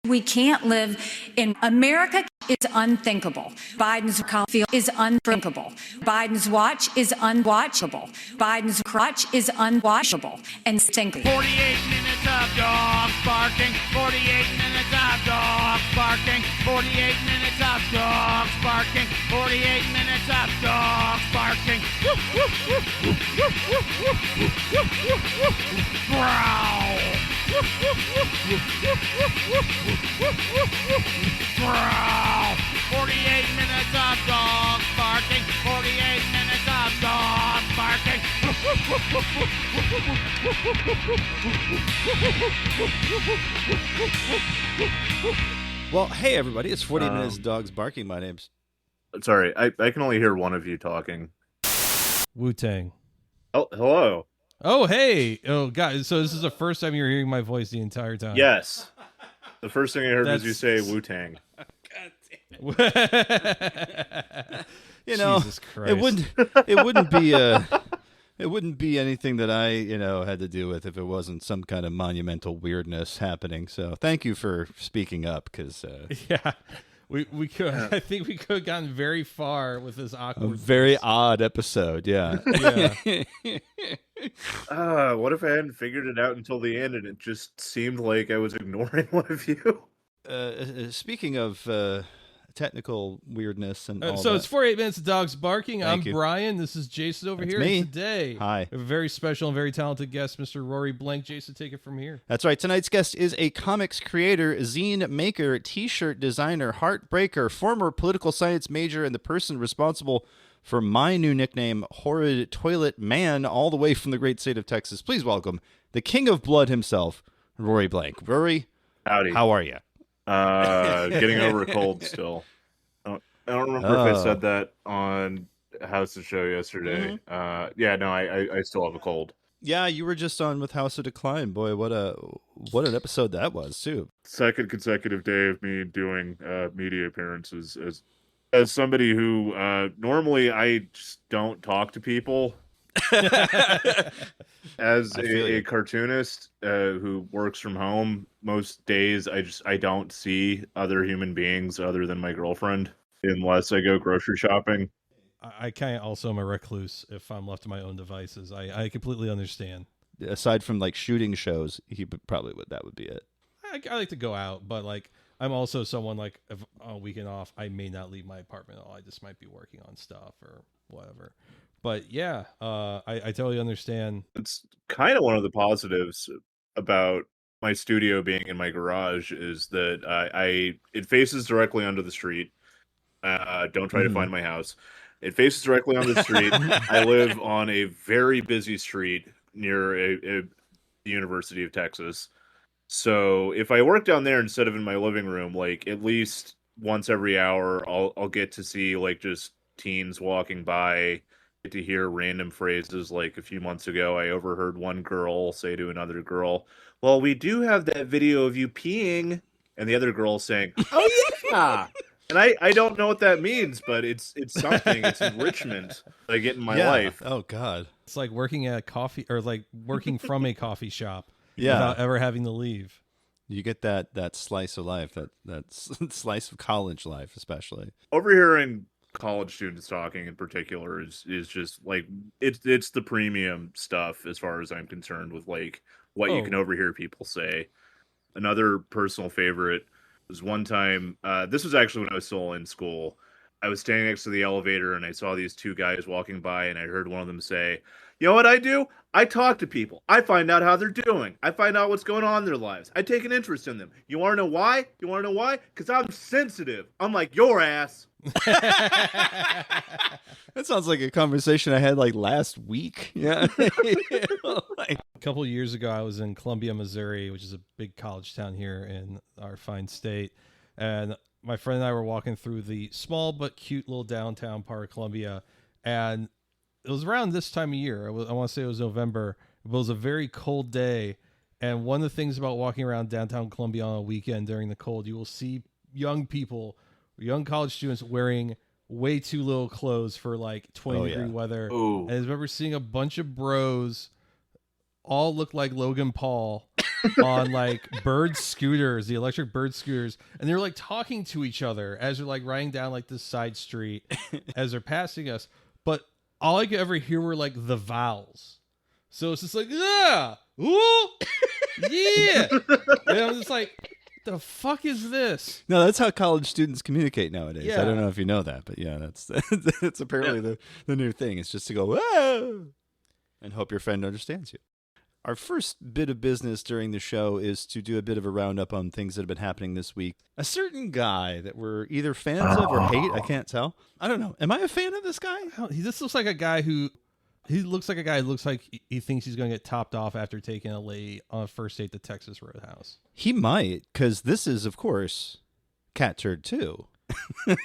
We can't live in America. It's unthinkable. Biden's coffee is unthinkable. Biden's watch is unwatchable. Biden's crotch is unwatchable and stinky. 48 minutes of dogs barking. 48 minutes of dogs barking. 48 minutes of dogs barking. 48 minutes of dogs barking. Growl. Growl. 48 minutes of dogs barking. 48 minutes of dogs barking. Well, hey everybody, it's 48 minutes of dogs barking. My name's... Sorry, I can only hear one of you talking. Wu-Tang. Oh, hello. Oh, hey. Oh, God. So this is the first time you're hearing my voice the entire time. Yes. The first thing I heard was you say Wu-Tang. God damn it. You know, Jesus Christ. it wouldn't be anything that I, had to do with if it wasn't some kind of monumental weirdness happening. So thank you for speaking up, because yeah. We could. I think we could have gotten very far with this awkward. A very odd episode, yeah. Yeah. What if I hadn't figured it out until the end and it just seemed like I was ignoring one of you? Speaking of technical weirdness and all so that. it's 48 minutes of dogs barking. Thank I'm you. Brian. This is Jason over That's here. me. And today, Hi. we have a very special and very talented guest, Mr. Rory Blank. Jason, take it from here. That's right. Tonight's guest is a comics creator, zine maker, t-shirt designer, heartbreaker, former political science major, and the person responsible for my new nickname, Horrid Toilet Man, all the way from the great state of Texas. Please welcome the king of blood himself, Rory Blank. Rory, Howdy. how are you? Getting over a cold still. I don't remember if I said that on House of Show yesterday. Mm-hmm. I still have a cold. Yeah, you were just on with House of Decline. Boy, what an episode that was, too. Second consecutive day of me doing media appearances as somebody who normally I just don't talk to people. As a cartoonist who works from home, most days I don't see other human beings other than my girlfriend unless I go grocery shopping. I kind of also am a recluse if I'm left to my own devices. I completely understand. Aside from like shooting shows, that would be it. I like to go out, but like I'm also someone like if on a weekend off, I may not leave my apartment at all. I just might be working on stuff or whatever. But yeah, I totally understand. It's kind of one of the positives about my studio being in my garage is that it faces directly onto the street. Don't try to find my house. It faces directly on the street. I live on a very busy street near the University of Texas. So if I work down there instead of in my living room, like at least once every hour, I'll get to see like just teens walking by, get to hear random phrases. Like a few months ago, I overheard one girl say to another girl, "Well, we do have that video of you peeing," and the other girl saying, "Oh yeah." And I don't know what that means, but it's something. It's enrichment that I get in my life. Oh God, It's like working at a coffee or like working from a coffee shop yeah. without ever having to leave. You get that slice of life, that slice of college life, especially. Overhearing college students talking in particular is just like it's the premium stuff as far as I'm concerned with like what you can overhear people say. Another personal favorite was one time, this was actually when I was still in school. I was standing next to the elevator and I saw these two guys walking by and I heard one of them say, "You know what I do? I talk to people. I find out how they're doing. I find out what's going on in their lives. I take an interest in them. You want to know why? You want to know why? Because I'm sensitive. I'm like your ass." That sounds like a conversation I had like last week. Yeah. A couple of years ago, I was in Columbia, Missouri, which is a big college town here in our fine state. And my friend and I were walking through the small but cute little downtown part of Columbia. And it was around this time of year. I want to say it was November. It was a very cold day. And one of the things about walking around downtown Columbia on a weekend during the cold, you will see young people, young college students wearing way too little clothes for like 20-degree weather. Ooh. And I remember seeing a bunch of bros all look like Logan Paul on like bird scooters, the electric bird scooters, and they're like talking to each other as they're like riding down like this side street as they're passing us. But all I could ever hear were like the vowels. So it's just like, yeah, ooh, yeah. And I'm just like, the fuck is this? No, that's how college students communicate nowadays. Yeah. I don't know if you know that, but yeah, that's apparently the new thing. It's just to go, whoa, and hope your friend understands you. Our first bit of business during the show is to do a bit of a roundup on things that have been happening this week. A certain guy that we're either fans of or hate, I can't tell. I don't know. Am I a fan of this guy? He just looks like a guy who looks like he thinks he's going to get topped off after taking a lady on a first date to Texas Roadhouse. He might, because this is, of course, Cat Turd 2.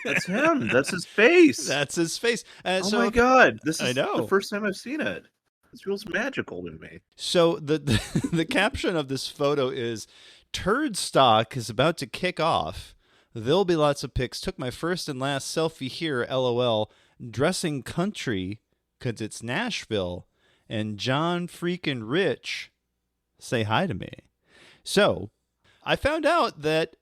That's him. That's his face. That's his face. Oh my god! This I is know. the first time I've seen it. This feels magical to me. So the caption of this photo is, "Turd stock is about to kick off. There'll be lots of pics. Took my first and last selfie here. LOL. Dressing country because it's Nashville. And John freaking Rich say hi to me." So I found out that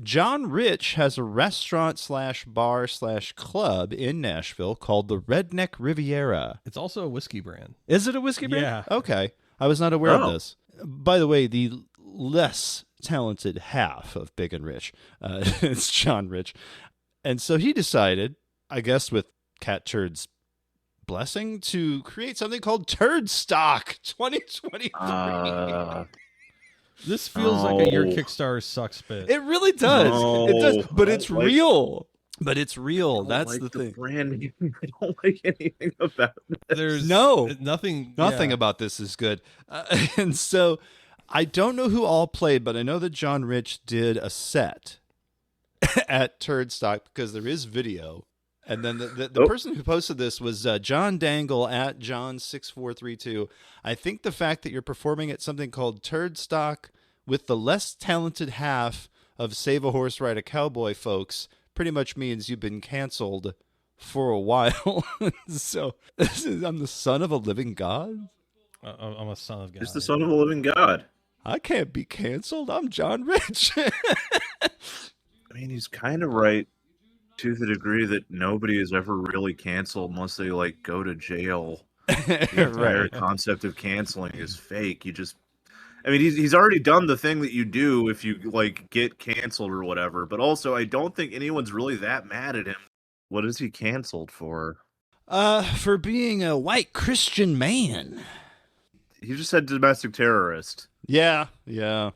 John Rich has a restaurant/bar/club in Nashville called the Redneck Riviera. It's also a whiskey brand. Is it a whiskey brand? Yeah. Okay. I was not aware of this. By the way, the less talented half of Big and Rich, it's John Rich. And so he decided, I guess with Cat Turd's blessing, to create something called Turd Stock 2023. This feels like a Your Kickstarter Sucks bit. It really does. No, It does, but it's like, real. But it's real. I don't That's like the thing. Brand name. I don't like anything about it. There's nothing yeah. about this is good. And so I don't know who all played, but I know that John Rich did a set at Turd Stock because there is video. And then the person who posted this was John Dangle at John6432. I think the fact that you're performing at something called Turd Stock with the less talented half of Save a Horse, Ride a Cowboy folks pretty much means you've been canceled for a while. So I'm the son of a living God? I'm a son of God. Just the son of a living God. I can't be canceled. I'm John Rich. I mean, he's kind of right to the degree that nobody is ever really canceled unless they like go to jail. The entire concept of canceling is fake. I mean, he's already done the thing that you do if you like get canceled or whatever. But also, I don't think anyone's really that mad at him. What is he canceled for? For being a white Christian man. He just said domestic terrorist. Yeah. Was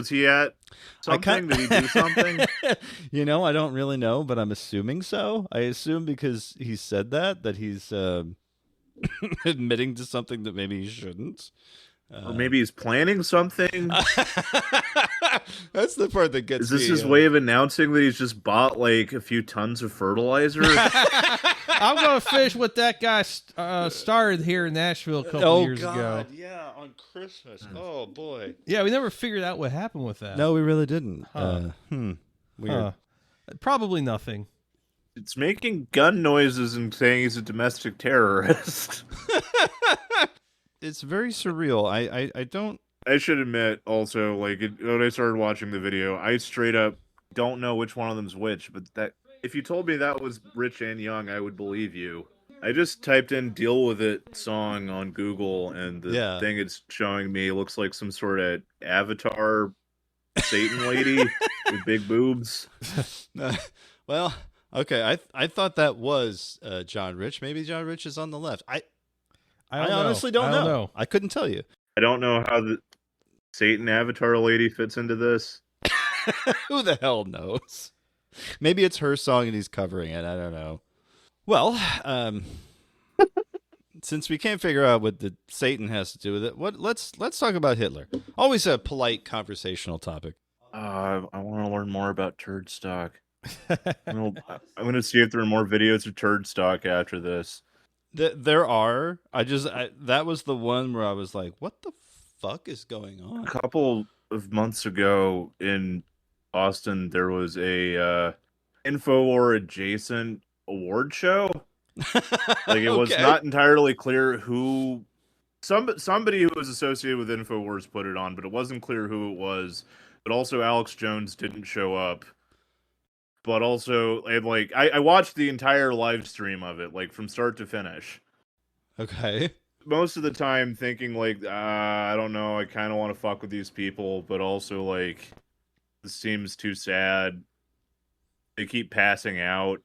he at something? Did he do something? You know, I don't really know, but I'm assuming so. I assume because he said that he's admitting to something that maybe he shouldn't. Or maybe he's planning something. That's the part that gets me. Is this his way of announcing that he's just bought like a few tons of fertilizer? I'm going to fish what that guy started here in Nashville a couple years ago. Yeah, on Christmas. Oh, boy. Yeah, we never figured out what happened with that. No, we really didn't. Weird. Probably nothing. It's making gun noises and saying he's a domestic terrorist. It's very surreal. I don't... I should admit, also, like, when I started watching the video, I straight up don't know which one of them's which, but that if you told me that was Rich and Young, I would believe you. I just typed in Deal With It song on Google, and the thing it's showing me looks like some sort of Avatar Satan lady with big boobs. Well, okay, I thought that was John Rich. Maybe John Rich is on the left. I honestly don't know. I couldn't tell you. I don't know how the Satan Avatar lady fits into this. Who the hell knows? Maybe it's her song and he's covering it. I don't know. Well, since we can't figure out what the Satan has to do with it, let's talk about Hitler. Always a polite conversational topic. I want to learn more about turd stock. I'm going to see if there are more videos of turd stock after this. There are. That was the one where I was like, what the fuck is going on? A couple of months ago in Austin, there was a InfoWar adjacent award show. Like, it was not entirely clear who Somebody who was associated with InfoWars put it on, but it wasn't clear who it was. But also Alex Jones didn't show up. But also, and like, I watched the entire live stream of it, like from start to finish. Okay. Most of the time thinking like, I don't know, I kind of want to fuck with these people, but also like, this seems too sad. They keep passing out.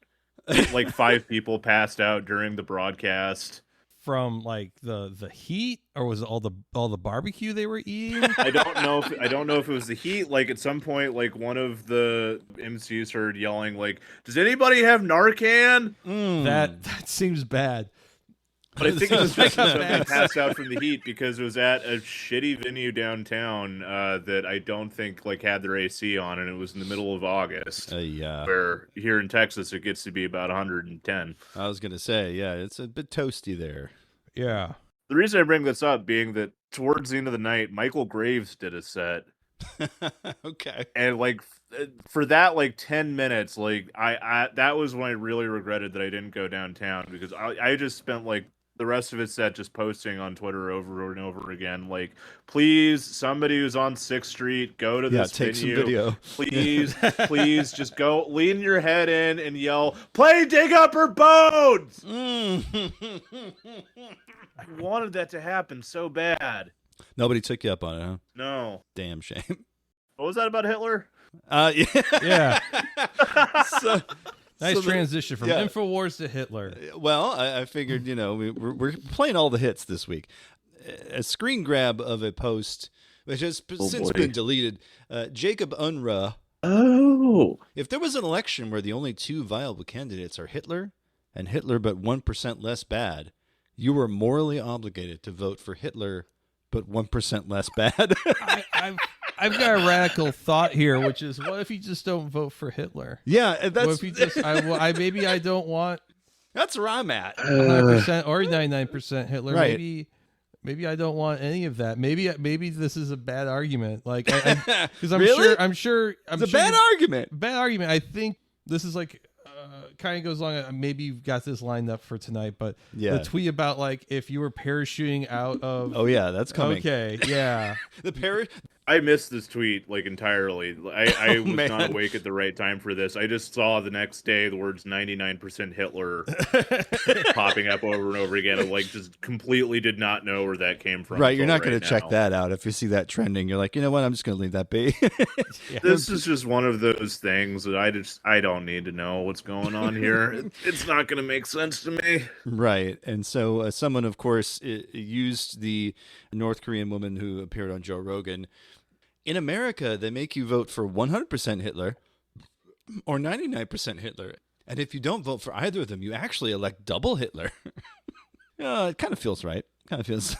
Like 5 people passed out during the broadcast. From like the heat, or was it all the barbecue they were eating? I don't know if it was the heat. Like at some point, like one of the MCs heard yelling, like, "Does anybody have Narcan?" That seems bad. But I think it was just somebody passed out from the heat because it was at a shitty venue downtown that I don't think like had their AC on, and it was in the middle of August. Yeah. Where here in Texas it gets to be about 110. I was gonna say, yeah, it's a bit toasty there. Yeah. The reason I bring this up being that towards the end of the night, Michael Graves did a set. Okay. And like for that like 10 minutes, like I that was when I really regretted that I didn't go downtown, because I just spent like the rest of it set just posting on Twitter over and over again, like, please, somebody who's on 6th Street, go to this take venue. some video. Please, please, just go, lean your head in and yell, play Dig Up Her Bones! I wanted that to happen so bad. Nobody took you up on it, huh? No. Damn shame. What was that about Hitler? Yeah. Yeah. So, Nice transition from yeah. InfoWars to Hitler. Well, I figured, we're playing all the hits this week. A screen grab of a post, which has since been deleted. Jacob Unruh. Oh. If there was an election where the only 2 viable candidates are Hitler and Hitler but 1% less bad, you were morally obligated to vote for Hitler but 1% less bad. I've got a radical thought here, which is, what if you just don't vote for Hitler? Yeah, that's. What if you just, maybe I don't want. That's where I'm at. 100% or 99% Hitler. Right. Maybe I don't want any of that. Maybe this is a bad argument. Like, because I'm Really? sure It's a bad argument. Bad argument. I think this is like. Kind of goes along. Maybe you've got this lined up for tonight, but the tweet about like if you were parachuting out of. Oh yeah, that's coming. Okay, yeah. I missed this tweet like entirely. I was not awake at the right time for this. I just saw the next day the words 99% Hitler popping up over and over again. I like just completely did not know where that came from. Right, you're not going to check that out if you see that trending. You're like, you know what? I'm just going to leave that be. This is just one of those things that I don't need to know what's going on here. It's not going to make sense to me. Right, and so someone, of course, used the North Korean woman who appeared on Joe Rogan. In America, they make you vote for 100% Hitler or 99% Hitler. And if you don't vote for either of them, you actually elect double Hitler. It kind of feels right. Kind of feels.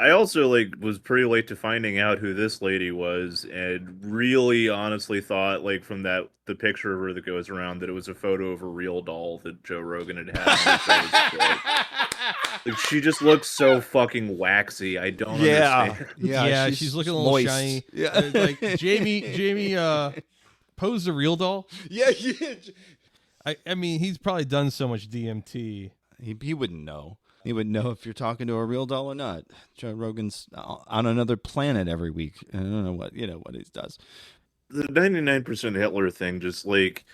I also like was pretty late to finding out who this lady was, and really honestly thought like from the picture of her that goes around that it was a photo of a real doll that Joe Rogan had had. Like, she just looks so fucking waxy. I don't understand. Yeah, she's looking a little moist. shiny. Yeah. Like Jamie posed a real doll. Yeah. I mean, he's probably done so much DMT. He wouldn't know. He would know if you're talking to a real doll or not. Joe Rogan's on another planet every week. I don't know what he does. The 99% Hitler thing, just like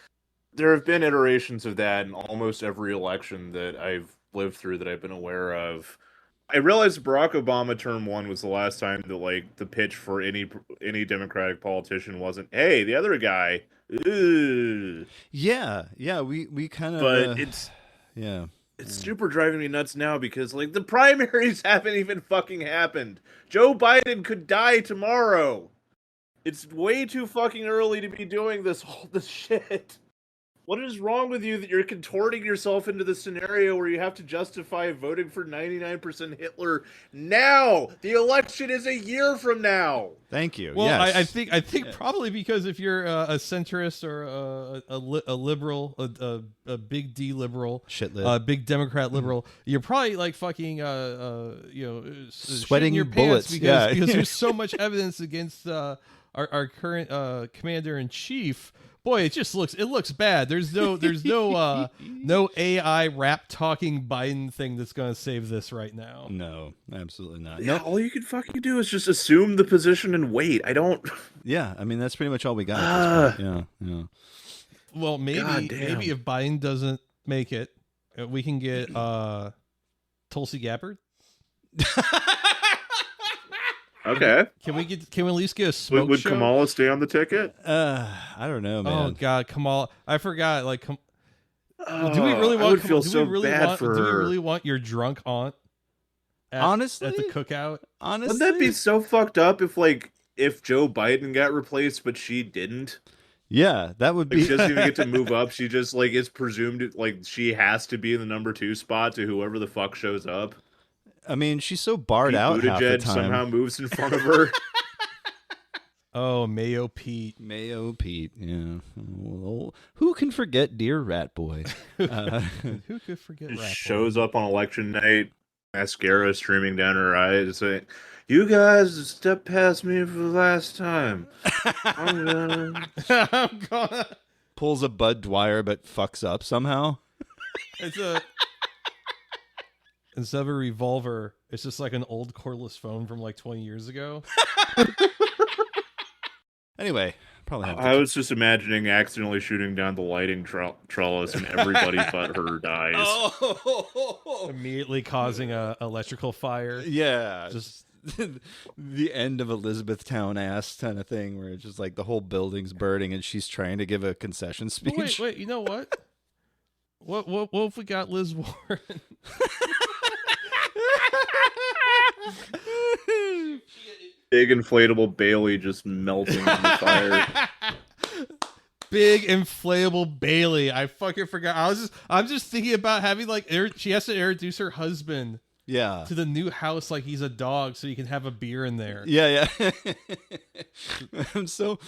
there have been iterations of that in almost every election that I've lived through that I've been aware of. I realized Barack Obama term 1 was the last time that like the pitch for any Democratic politician wasn't, hey, the other guy. Ugh. Yeah, we kind of. But it's super driving me nuts now because like the primaries haven't even fucking happened. Joe Biden could die tomorrow. It's way too fucking early to be doing this shit. What is wrong with you that you're contorting yourself into the scenario where you have to justify voting for 99% Hitler now? The election is a year from now. Thank you. Well, yes. I think probably because if you're a centrist or a liberal, a big D liberal, a big Democrat liberal, you're probably like fucking sweating your bullets pants because there's so much evidence against our current commander in chief, boy, it looks bad. There's no AI rap talking Biden thing that's gonna save this right now. No, absolutely not. Yeah, No. all you can fucking do is just assume the position and wait. I don't. Yeah, I mean that's pretty much all we got at this point. Yeah. Well, maybe if Biden doesn't make it, we can get Tulsi Gabbard. Okay. Can we at least get a smoke Would show? Kamala stay on the ticket? I don't know, man. Oh God, Kamala! I forgot. Like, do we Oh, really I want? would feel so bad for Do we her. really want your drunk aunt? Honestly? at the cookout. Honestly, Wouldn't that be so fucked up if Joe Biden got replaced but she didn't? yeah, that would Like, be. she doesn't even get to move up. She just like is presumed like she has to be in the number 2 spot to whoever the fuck shows up. I mean, she's so barred Pete out half the Buttigieg time. somehow moves in front of her. Oh, Mayo Pete. Mayo Pete, yeah. Well, who can forget dear Rat Boy? Who could forget Just Rat Boy? shows up on election night, mascara streaming down her eyes, saying, "You guys stepped past me for the last time. I'm gonna." I'm gonna. Pulls a Bud Dwyer but fucks up somehow. It's a. Instead of a revolver, it's just like an old cordless phone from like 20 years ago. Anyway, probably have to I was just imagining accidentally shooting down the lighting trellis and everybody but her dies. Oh, Immediately causing a electrical fire. yeah, Just the end of Elizabethtown ass kind of thing, where it's just like the whole building's burning and she's trying to give a concession speech. wait, you know what? What if we got Liz Warren? Big inflatable Bailey just melting in the fire. Big inflatable Bailey. I fucking forgot. I'm just thinking about having like she has to introduce her husband Yeah, to the new house like he's a dog so you can have a beer in there. yeah. I'm so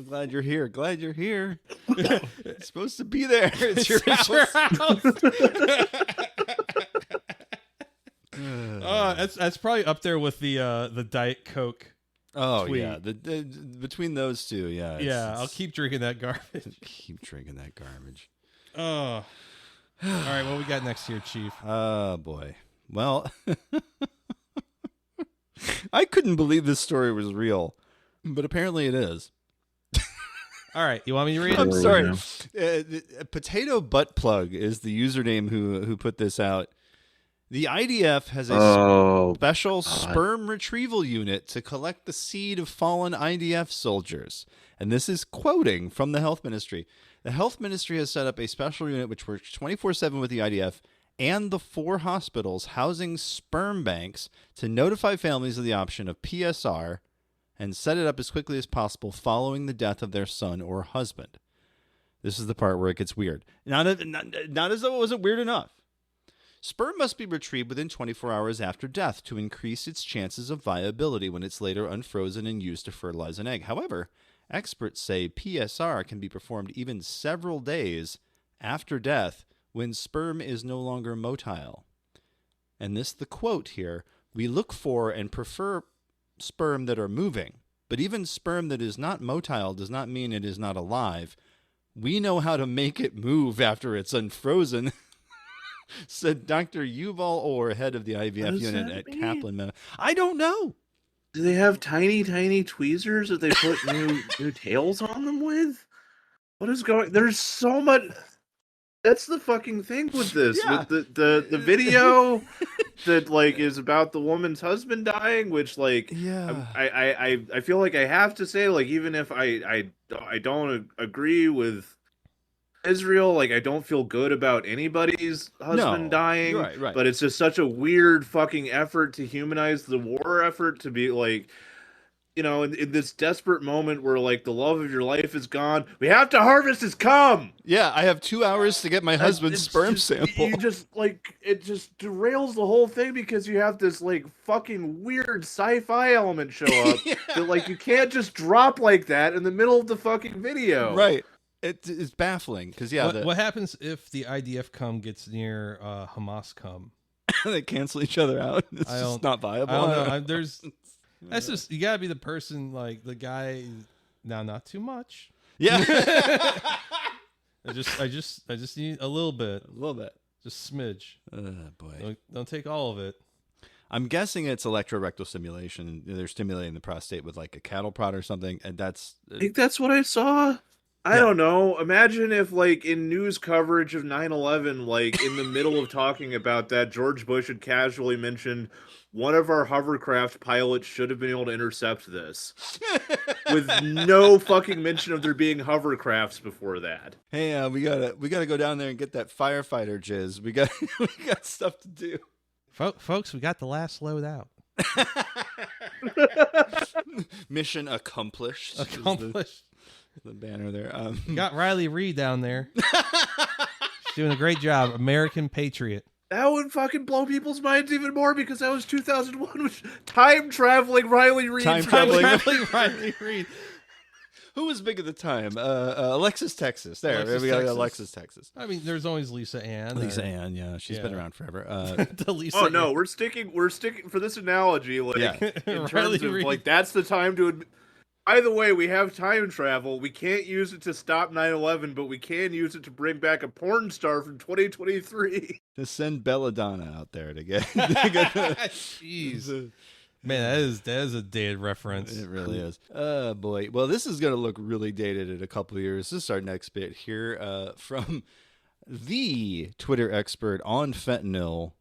glad you're here. Glad you're here. It's supposed to be there. It's your house. That's probably up there with the Diet Coke. Oh tweet. yeah, the between those two, yeah. I'll keep drinking that garbage. keep drinking that garbage. Oh. All right, what we got next here, Chief? Oh boy. Well, I couldn't believe this story was real, but apparently it is. All right, you want me to read it? I'm sorry. Potato Butt Plug is the username who put this out. The IDF has a special sperm retrieval unit to collect the seed of fallen IDF soldiers. And this is quoting from the Health Ministry. The Health Ministry has set up a special unit which works 24/7 with the IDF and the 4 hospitals housing sperm banks to notify families of the option of PSR and set it up as quickly as possible following the death of their son or husband. This is the part where it gets weird. Not as though it wasn't weird enough. Sperm must be retrieved within 24 hours after death to increase its chances of viability when it's later unfrozen and used to fertilize an egg. However, experts say PSR can be performed even several days after death when sperm is no longer motile. And this, the quote here, "We look for and prefer sperm that are moving, but even sperm that is not motile does not mean it is not alive. We know how to make it move after it's unfrozen," said Dr. Yuval Orr, head of the IVF unit at Kaplan. I don't know. Do they have tiny tweezers that they put new tails on them with? What is going? There's so much. That's the fucking thing with this. Yeah. With the video that like is about the woman's husband dying, which like Yeah. I feel like I have to say, like, even if I don't agree with Israel, like, I don't feel good about anybody's husband dying. Right. But it's just such a weird fucking effort to humanize the war effort, to be like, you know, in this desperate moment where like the love of your life is gone, we have to harvest his cum. Yeah, I have 2 hours to get my husband's sperm sample. You just like, it just derails the whole thing because you have this like fucking weird sci-fi element show up that like you can't just drop like that in the middle of the fucking video. Right. It's baffling because What happens if the IDF cum gets near Hamas cum? they cancel each other out. It's just not viable. I don't know. That's just, you gotta be the person, like the guy. Now, not too much. Yeah. I just need a little bit. A little bit. Just smidge. Boy. Don't take all of it. I'm guessing it's electrorectal stimulation. They're stimulating the prostate with like a cattle prod or something, and that's. I think that's what I saw. I don't know. Imagine if, like, in news coverage of 9/11, like, in the middle of talking about that, George Bush had casually mentioned one of our hovercraft pilots should have been able to intercept this, with no fucking mention of there being hovercrafts before that. Hey, we gotta go down there and get that firefighter jizz. We got stuff to do. Folks, we got the last load out. Mission accomplished. Accomplished. The banner there. We got Riley Reid down there. She's doing a great job. American patriot. That would fucking blow people's minds even more, because that was 2001 with time-traveling Riley Reid. Time-traveling Riley Reid. Who was big at the time? Alexis Texas. There, Alexis we got Texas. Alexis Texas. I mean, there's always Lisa Ann. Lisa Ann, yeah, she's been around forever. The Lisa Oh no, Ann. we're sticking for this analogy, like, Yeah. in Riley terms of Reid. like, that's the time to. By the way, we have time travel. We can't use it to stop 9/11, but we can use it to bring back a porn star from 2023. To send Belladonna out there to get. Jeez. Man, that is a dated reference. It really is. Oh, boy. Well, this is going to look really dated in a couple of years. This is our next bit here from the Twitter expert on fentanyl.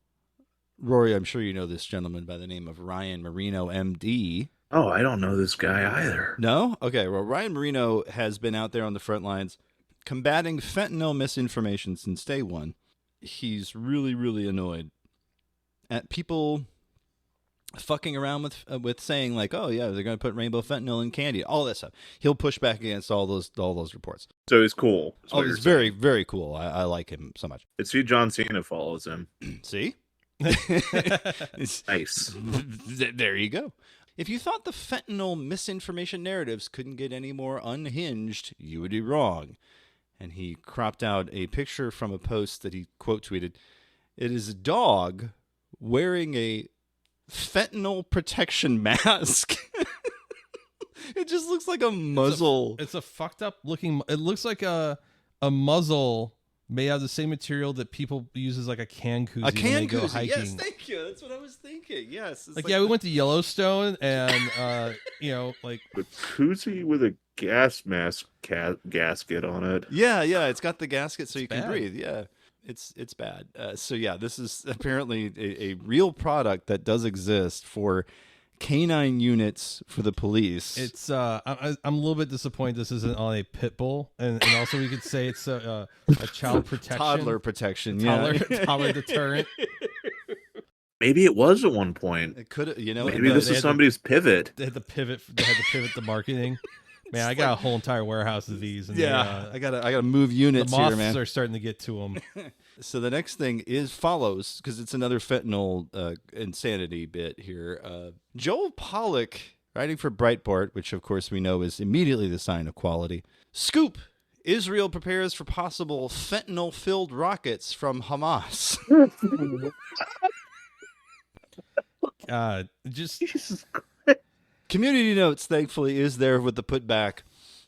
Rory, I'm sure you know this gentleman by the name of Ryan Marino, MD. Oh, I don't know this guy either. No? Okay, well, Ryan Marino has been out there on the front lines combating fentanyl misinformation since day one. He's really, really annoyed at people fucking around with saying, like, oh, yeah, they're going to put rainbow fentanyl in candy, all that stuff. He'll push back against all those reports. So he's cool. Oh, he's very, very cool. I like him so much. See, John Cena follows him. See? Nice. There you go. If you thought the fentanyl misinformation narratives couldn't get any more unhinged, you would be wrong. And he cropped out a picture from a post that he quote tweeted. It is a dog wearing a fentanyl protection mask. It just looks like a muzzle. It's a fucked up looking. It looks like a muzzle made out of the same material that people use as like a can koozie when they go hiking. Yes, thank you. That's what I was thinking. Yes. Like, yeah, we went to Yellowstone and like A koozie with a gas mask gasket on it. Yeah, it's got the gasket so you can bad. breathe. Yeah. It's bad. So yeah, this is apparently a real product that does exist for canine units for the police. it's I'm a little bit disappointed this isn't on a pit bull, and also we could say it's a child protection, toddler protection, toddler deterrent. Maybe it was at one point. It could, Maybe this is somebody's pivot. They had to pivot the marketing. Man, I got a whole entire warehouse of these. And I gotta move units the moths here, man. are starting to get to them. So the next thing follows, because it's another fentanyl insanity bit here. Joel Pollack, writing for Breitbart, which of course we know is immediately the sign of quality. Scoop: Israel prepares for possible fentanyl-filled rockets from Hamas. Just Jesus. Community notes, thankfully, is there with the putback.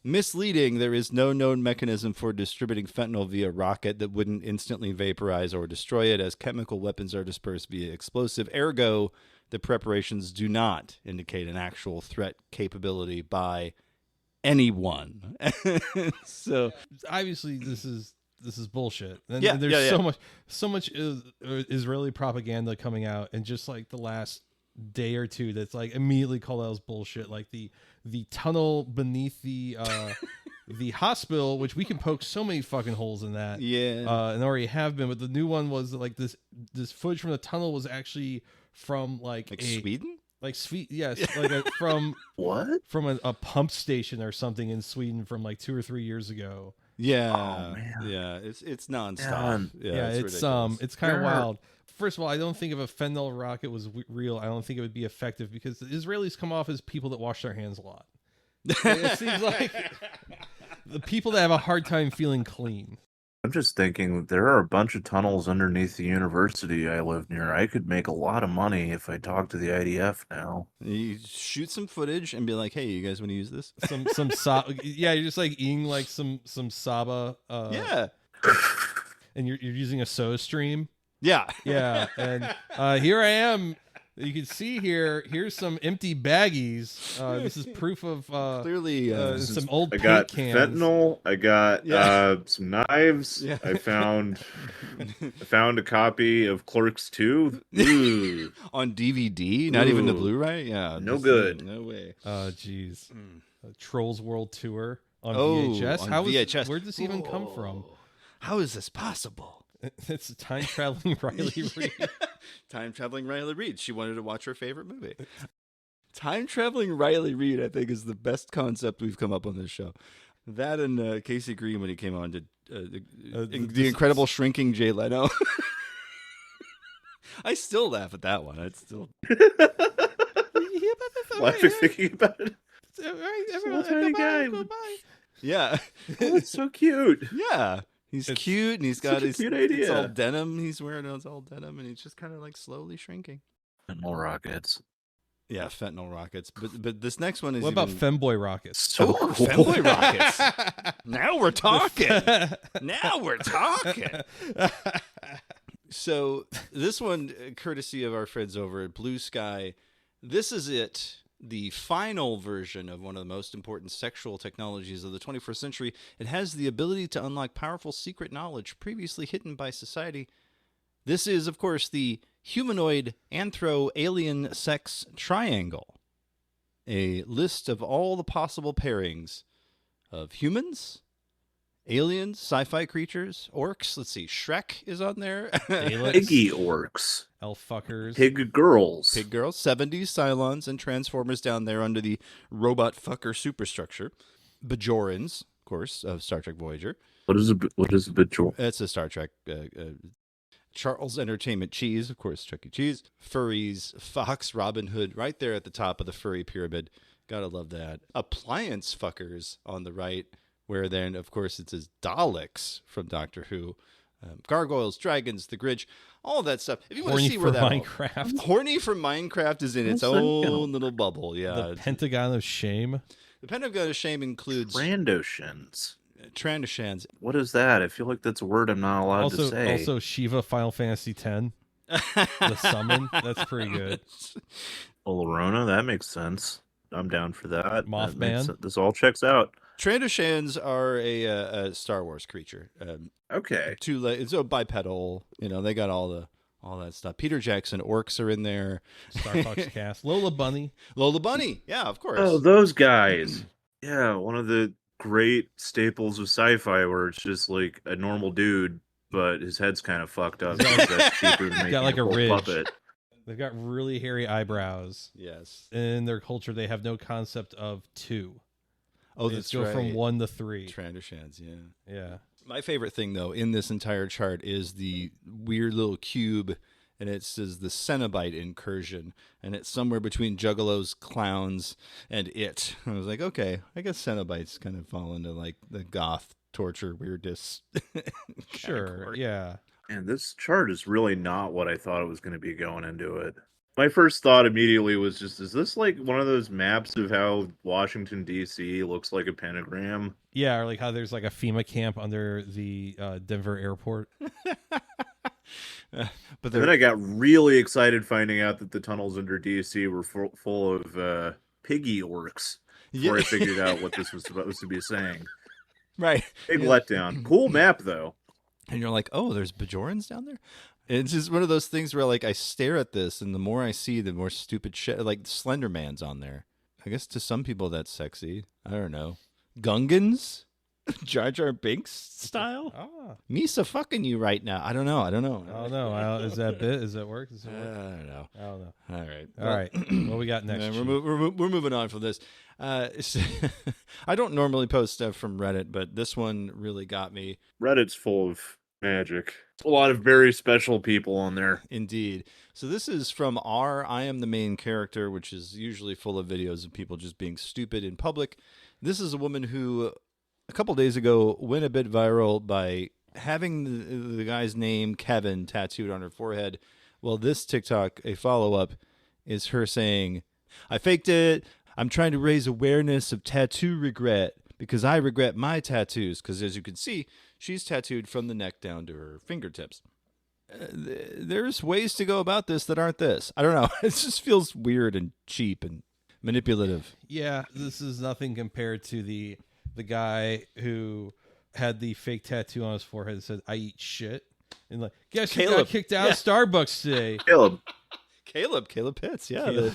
Misleading, there is no known mechanism for distributing fentanyl via rocket that wouldn't instantly vaporize or destroy it, as chemical weapons are dispersed via explosive. Ergo, the preparations do not indicate an actual threat capability by anyone. So obviously this is bullshit. And Yeah, there's yeah. so much Israeli propaganda coming out, and just like the last day or two that's like immediately called out as bullshit, like the tunnel beneath the the hospital, which we can poke so many fucking holes in that, and already have been, but the new one was like this footage from the tunnel was actually from Sweden, from What? from a pump station or something in Sweden from like 2 or 3 years ago. yeah, Oh, man. yeah, it's nonstop. Man. Yeah, it's ridiculous. it's kind of Yeah. wild. First of all, I don't think if a fentanyl rocket was real, I don't think it would be effective, because the Israelis come off as people that wash their hands a lot. It seems like the people that have a hard time feeling clean. I'm just thinking there are a bunch of tunnels underneath the university I live near. I could make a lot of money if I talk to the IDF now. You shoot some footage and be like, "Hey, you guys want to use this?" Yeah, you're just like eating like some Saba. Yeah, And you're using a soda stream. yeah, Yeah, and here I am. You can see here's some empty baggies. This is proof of clearly. some old I paint got cans. fentanyl. I got Yeah. some knives. Yeah. I found a copy of Clerks 2. Ooh. On DVD, not even the Ooh. Blu-ray. Yeah, No good. No way. Oh, jeez. Trolls World Tour on Oh, VHS. on How was VHS. where did this even come from? How is this possible? It's a time traveling Riley Reid. Time traveling Riley Reid. She wanted to watch her favorite movie. Time traveling Riley Reid, I think, is the best concept we've come up on this show. That and Casey Green when he came on to the incredible shrinking Jay Leno. I still laugh at that one. I'd still Laughing thinking about it. Little tiny guy. yeah. Oh, it's so cute. Yeah. He's cute and he's got such a his cute it's idea. all denim. He's wearing it's all denim and he's just kind of like slowly shrinking. Fentanyl rockets. Yeah, fentanyl rockets. But this next one is What about femboy rockets? So cool. femboy rockets? Now we're talking. Now we're talking. So this one, courtesy of our friends over at Blue Sky, this is it. The final version of one of the most important sexual technologies of the 21st century. It has the ability to unlock powerful secret knowledge previously hidden by society. This is, of course, the humanoid anthro-alien sex triangle. A list of all the possible pairings of humans, aliens, sci-fi creatures, orcs. Let's see, Shrek is on there. Piggy orcs. Elf fuckers. Pig girls. Pig girls, 70s Cylons, and Transformers down there under the robot fucker superstructure. Bajorans, of course, of Star Trek Voyager. What is a Bajor? It's a Star Trek. Charles Entertainment Cheese, of course, Chuck E. Cheese. Furries, Fox, Robin Hood, right there at the top of the furry pyramid. Gotta love that. Appliance fuckers on the right, where then, of course, it says Daleks from Doctor Who. Gargoyles, dragons, the Grinch, all of that stuff. If you want to Horny see for where that Minecraft. Horny for Minecraft is in its That's like, own little bubble. Yeah, The Pentagon of Shame. the Pentagon of Shame includes Randoshins. Trandoshans. What is that? I feel like that's a word I'm not allowed to say. Also Shiva Final Fantasy X. The summon. That's pretty good. Olorona, that makes sense. I'm down for that. Mothman. This all checks out. Trandoshans are a Star Wars creature. Okay. It's a bipedal. You know, they got all that stuff. Peter Jackson orcs are in there. Star Fox Cast. Lola Bunny. Lola Bunny, yeah, of course. Oh, those guys. Yeah, one of the great staples of sci-fi where it's just like a normal dude, but his head's kind of fucked up. That's cheaper than making Got like a whole ridge. puppet. They've got really hairy eyebrows. Yes. In their culture, they have no concept of two. Oh, They that's go right. from 1 to 3. Trandoshans, yeah. Yeah. My favorite thing, though, in this entire chart is the weird little cube, and it says the Cenobite incursion, and it's somewhere between Juggalos, Clowns, and It. I was like, okay, I guess Cenobites kind of fall into like the goth torture weirdness. Sure. category. Yeah. And this chart is really not what I thought it was going to be going into it. My first thought immediately was just, is this like one of those maps of how Washington, D.C. looks like a pentagram? Yeah, or like how there's like a FEMA camp under the Denver airport. But And then I got really excited finding out that the tunnels under D.C. were full of piggy orcs before I figured out what this was supposed to be saying. right. Big letdown. Cool map, though. And you're like, oh, there's Bajorans down there? It's just one of those things where, like, I stare at this, and the more I see, the more stupid shit. Like, Slender Man's on there. I guess to some people that's sexy. I don't know. Gungans? Jar Jar Binks style? Ah. Misa fucking you right now. I don't know. I don't know. Is that bit? Does that work? Does it I work? don't know. I don't know. All right. All right. What we got next? We're moving on from this. I don't normally post stuff from Reddit, but this one really got me. Reddit's full of magic. A lot of very special people on there. Indeed. So this is from I Am the Main Character, which is usually full of videos of people just being stupid in public. This is a woman who, a couple days ago, went a bit viral by having the guy's name, Kevin, tattooed on her forehead. Well, this TikTok, a follow-up, is her saying, I faked it. I'm trying to raise awareness of tattoo regret because I regret my tattoos. Because as you can see, she's tattooed from the neck down to her fingertips. There's ways to go about this that aren't this. I don't know. It just feels weird and cheap and manipulative. Yeah, this is nothing compared to the guy who had the fake tattoo on his forehead that said, I eat shit. And like, guess who got kicked out of Starbucks today? Caleb Pitts, yeah.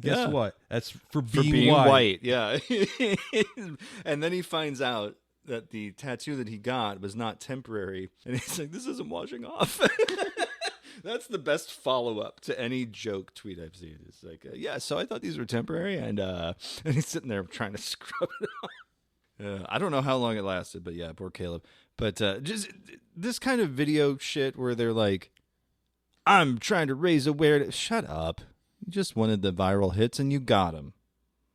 Guess what? That's for being white. Yeah. And then he finds out that the tattoo that he got was not temporary. And he's like, this isn't washing off. That's the best follow-up to any joke tweet I've seen. It's like, so I thought these were temporary. And he's sitting there trying to scrub it off. I don't know how long it lasted, but yeah, poor Caleb. But just this kind of video shit where they're like, I'm trying to raise awareness. Shut up. You just wanted the viral hits and you got them.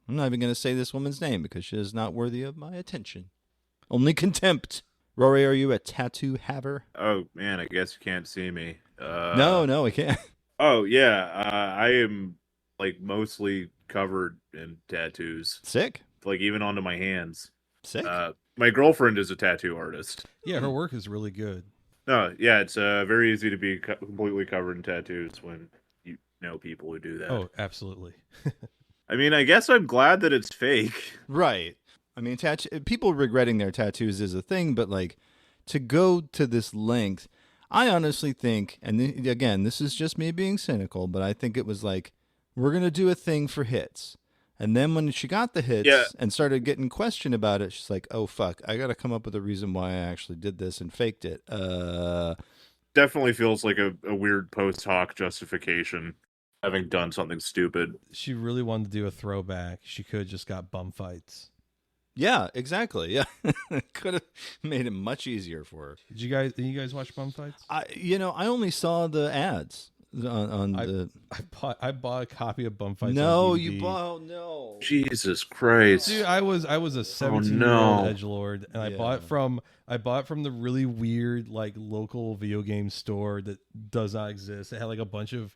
I'm not even going to say this woman's name because she is not worthy of my attention. Only contempt. Rory, are you a tattoo haver? Oh, man, I guess you can't see me. No, I can't. Oh, yeah. I am, like, mostly covered in tattoos. Sick. Like, even onto my hands. Sick. My girlfriend is a tattoo artist. Yeah, her work is really good. No, yeah, it's very easy to be completely covered in tattoos when you know people who do that. Oh, absolutely. I mean, I guess I'm glad that it's fake. Right. I mean, people regretting their tattoos is a thing, but like to go to this length, I honestly think, and again, this is just me being cynical, but I think it was like, we're going to do a thing for hits. And then when she got the hits and started getting questioned about it, she's like, oh, fuck, I got to come up with a reason why I actually did this and faked it. Definitely feels like a weird post hoc justification, having done something stupid. She really wanted to do a throwback. She could have just got bum fights. Yeah, exactly. Yeah. Could have made it much easier for her. Did you guys watch bum fights? I only saw the ads. I bought a copy of Bum Fights. No, on DVD. you bought no. Jesus Christ, dude! I was a 17-year-old edgelord, and I bought it from the really weird like local video game store that does not exist. It had like a bunch of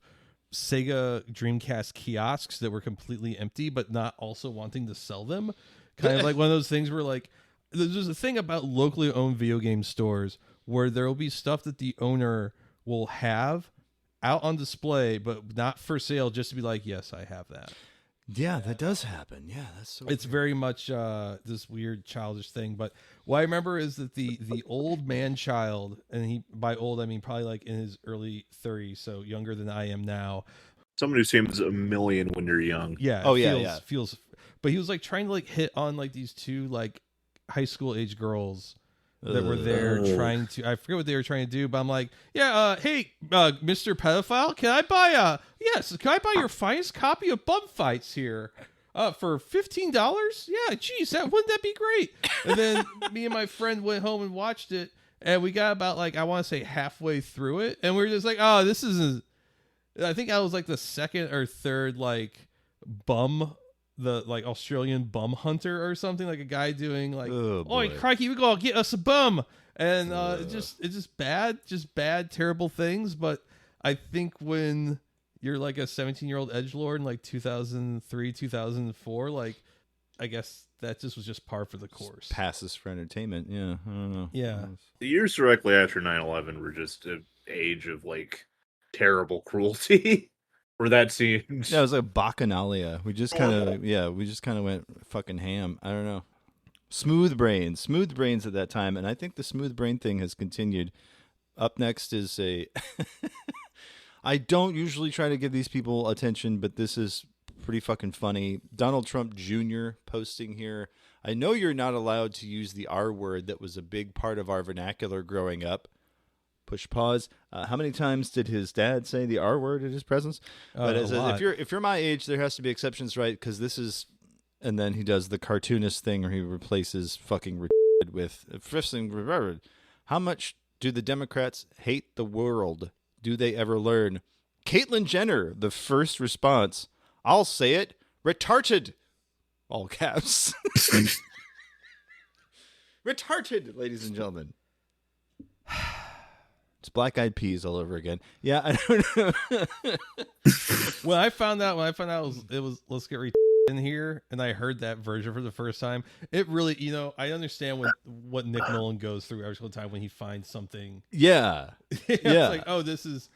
Sega Dreamcast kiosks that were completely empty, but not also wanting to sell them. Kind of like one of those things where like there's a thing about locally owned video game stores where there will be stuff that the owner will have out on display, but not for sale, just to be like, yes, I have that. Yeah, that does happen. Yeah, that's so it's weird. very much this weird childish thing. But what I remember is that the old man child, and he by old I mean probably like in his early 30s, so younger than I am now. Someone who seems a million when you're young. Yeah. Feels. But he was like trying to like hit on like these two like high school age girls that were there trying to, I forget what they were trying to do, but I'm like, hey, Mr. Pedophile, can I buy your finest copy of Bum Fights here for $15? Yeah, geez, wouldn't that be great? And then me and my friend went home and watched it, and we got about like, I want to say halfway through it, and we were just like, oh, this isn't, I think I was like the second or third like the like Australian bum hunter or something, like a guy doing like, oh crikey, we gotta get us a bum, and it's just bad, terrible things. But I think when you're like a 17-year-old edgelord in like 2003, 2004, like I guess that just was just par for the course. Passes for entertainment. Yeah, I don't know. Yeah, the years directly after 9/11 were just an age of like terrible cruelty. Where that seems. Yeah, it was like bacchanalia. We just kind of went fucking ham. I don't know. Smooth brains at that time, and I think the smooth brain thing has continued. Up next is I don't usually try to give these people attention, but this is pretty fucking funny. Donald Trump Jr. posting here. I know you're not allowed to use the R word that was a big part of our vernacular growing up. Push pause. How many times did his dad say the R word at his presence? But if you're my age, there has to be exceptions, right? Because this is, and then he does the cartoonist thing, where he replaces fucking with frissing. How much do the Democrats hate the world? Do they ever learn? Caitlyn Jenner, the first response. I'll say it. Retarded. All caps. Retarded, ladies and gentlemen. It's Black Eyed Peas all over again. Yeah, I don't know. When I found out it was Let's Get in here, and I heard that version for the first time, it really, I understand what Nick Nolan goes through every single time when he finds something. Yeah. It's Yeah. like, oh, this is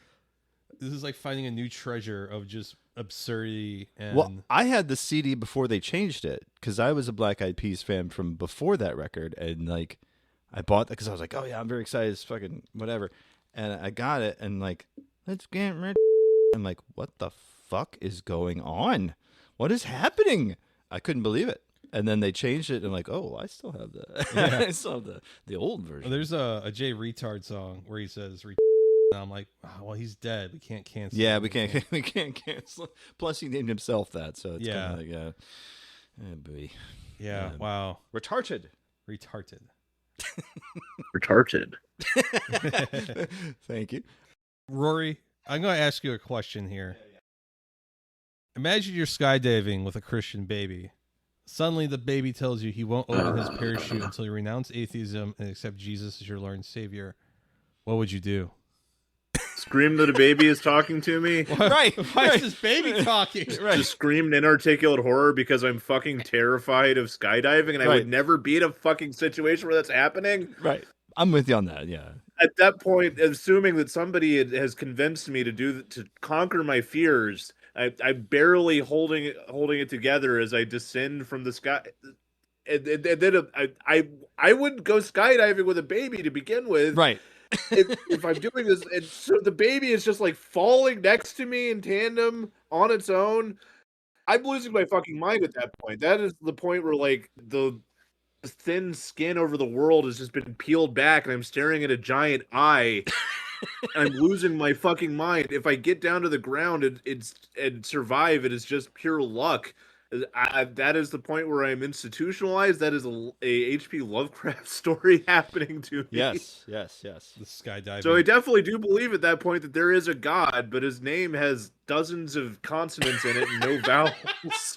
like finding a new treasure of just absurdity. And Well, I had the CD before they changed it because I was a Black Eyed Peas fan from before that record, and like I bought that because I was like, oh yeah, I'm very excited, it's fucking whatever, and I got it, and like, let's get rid. I'm like, what the fuck is going on? What is happening? I couldn't believe it. And then they changed it, and I'm like, oh, I still have I still have the old version. There's a Jay Retard song where he says, and I'm like, oh, well, he's dead. We can't cancel. Yeah, him. we can't cancel. Plus, he named himself that, so it's kind of like, oh boy. Yeah, wow. Retarded. Retarded. Thank you. Rory, I'm going to ask you a question here. Imagine you're skydiving with a Christian baby. Suddenly, the baby tells you he won't open his parachute until you renounce atheism and accept Jesus as your Lord and Savior. What would you do? Scream that a baby is talking to me. Right. Why is this baby talking? Right. Just scream inarticulate horror because I'm fucking terrified of skydiving, and I would never be in a fucking situation where that's happening. Right. I'm with you on that. Yeah. At that point, assuming that somebody has convinced me to conquer my fears, I'm barely holding it together as I descend from the sky. And then I wouldn't go skydiving with a baby to begin with. Right. if I'm doing this, and so the baby is just like falling next to me in tandem on its own, I'm losing my fucking mind at that point. That is the point where like the thin skin over the world has just been peeled back, and I'm staring at a giant eye. I'm losing my fucking mind. If I get down to the ground and survive, it is just pure luck. That is the point where I'm institutionalized. That is a H.P. Lovecraft story happening to me. Yes. The skydiving. So I definitely do believe at that point that there is a God, but his name has dozens of consonants in it and no vowels.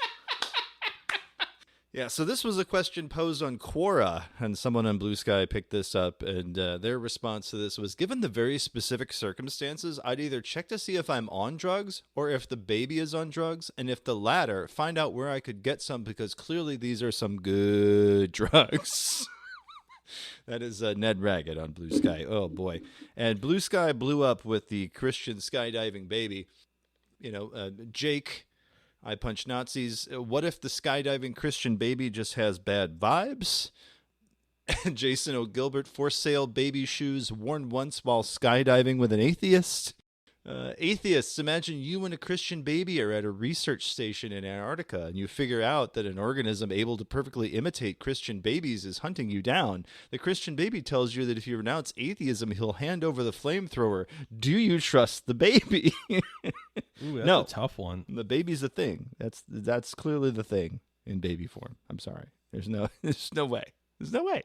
Yeah, so this was a question posed on Quora, and someone on Blue Sky picked this up, and their response to this was, given the very specific circumstances, I'd either check to see if I'm on drugs or if the baby is on drugs, and if the latter, find out where I could get some, because clearly these are some good drugs. That is Ned Ragged on Blue Sky. Oh, boy. And Blue Sky blew up with the Christian skydiving baby. Jake... I punch Nazis. What if the skydiving Christian baby just has bad vibes? Jason O'Gilbert, for sale baby shoes worn once while skydiving with an atheist. Atheists, imagine you and a Christian baby are at a research station in Antarctica, and you figure out that an organism able to perfectly imitate Christian babies is hunting you down. The Christian baby tells you that if you renounce atheism, he'll hand over the flamethrower. Do you trust the baby? Ooh, that's No. a tough one. The baby's a thing. That's clearly the thing in baby form. I'm sorry. There's no way. There's no way.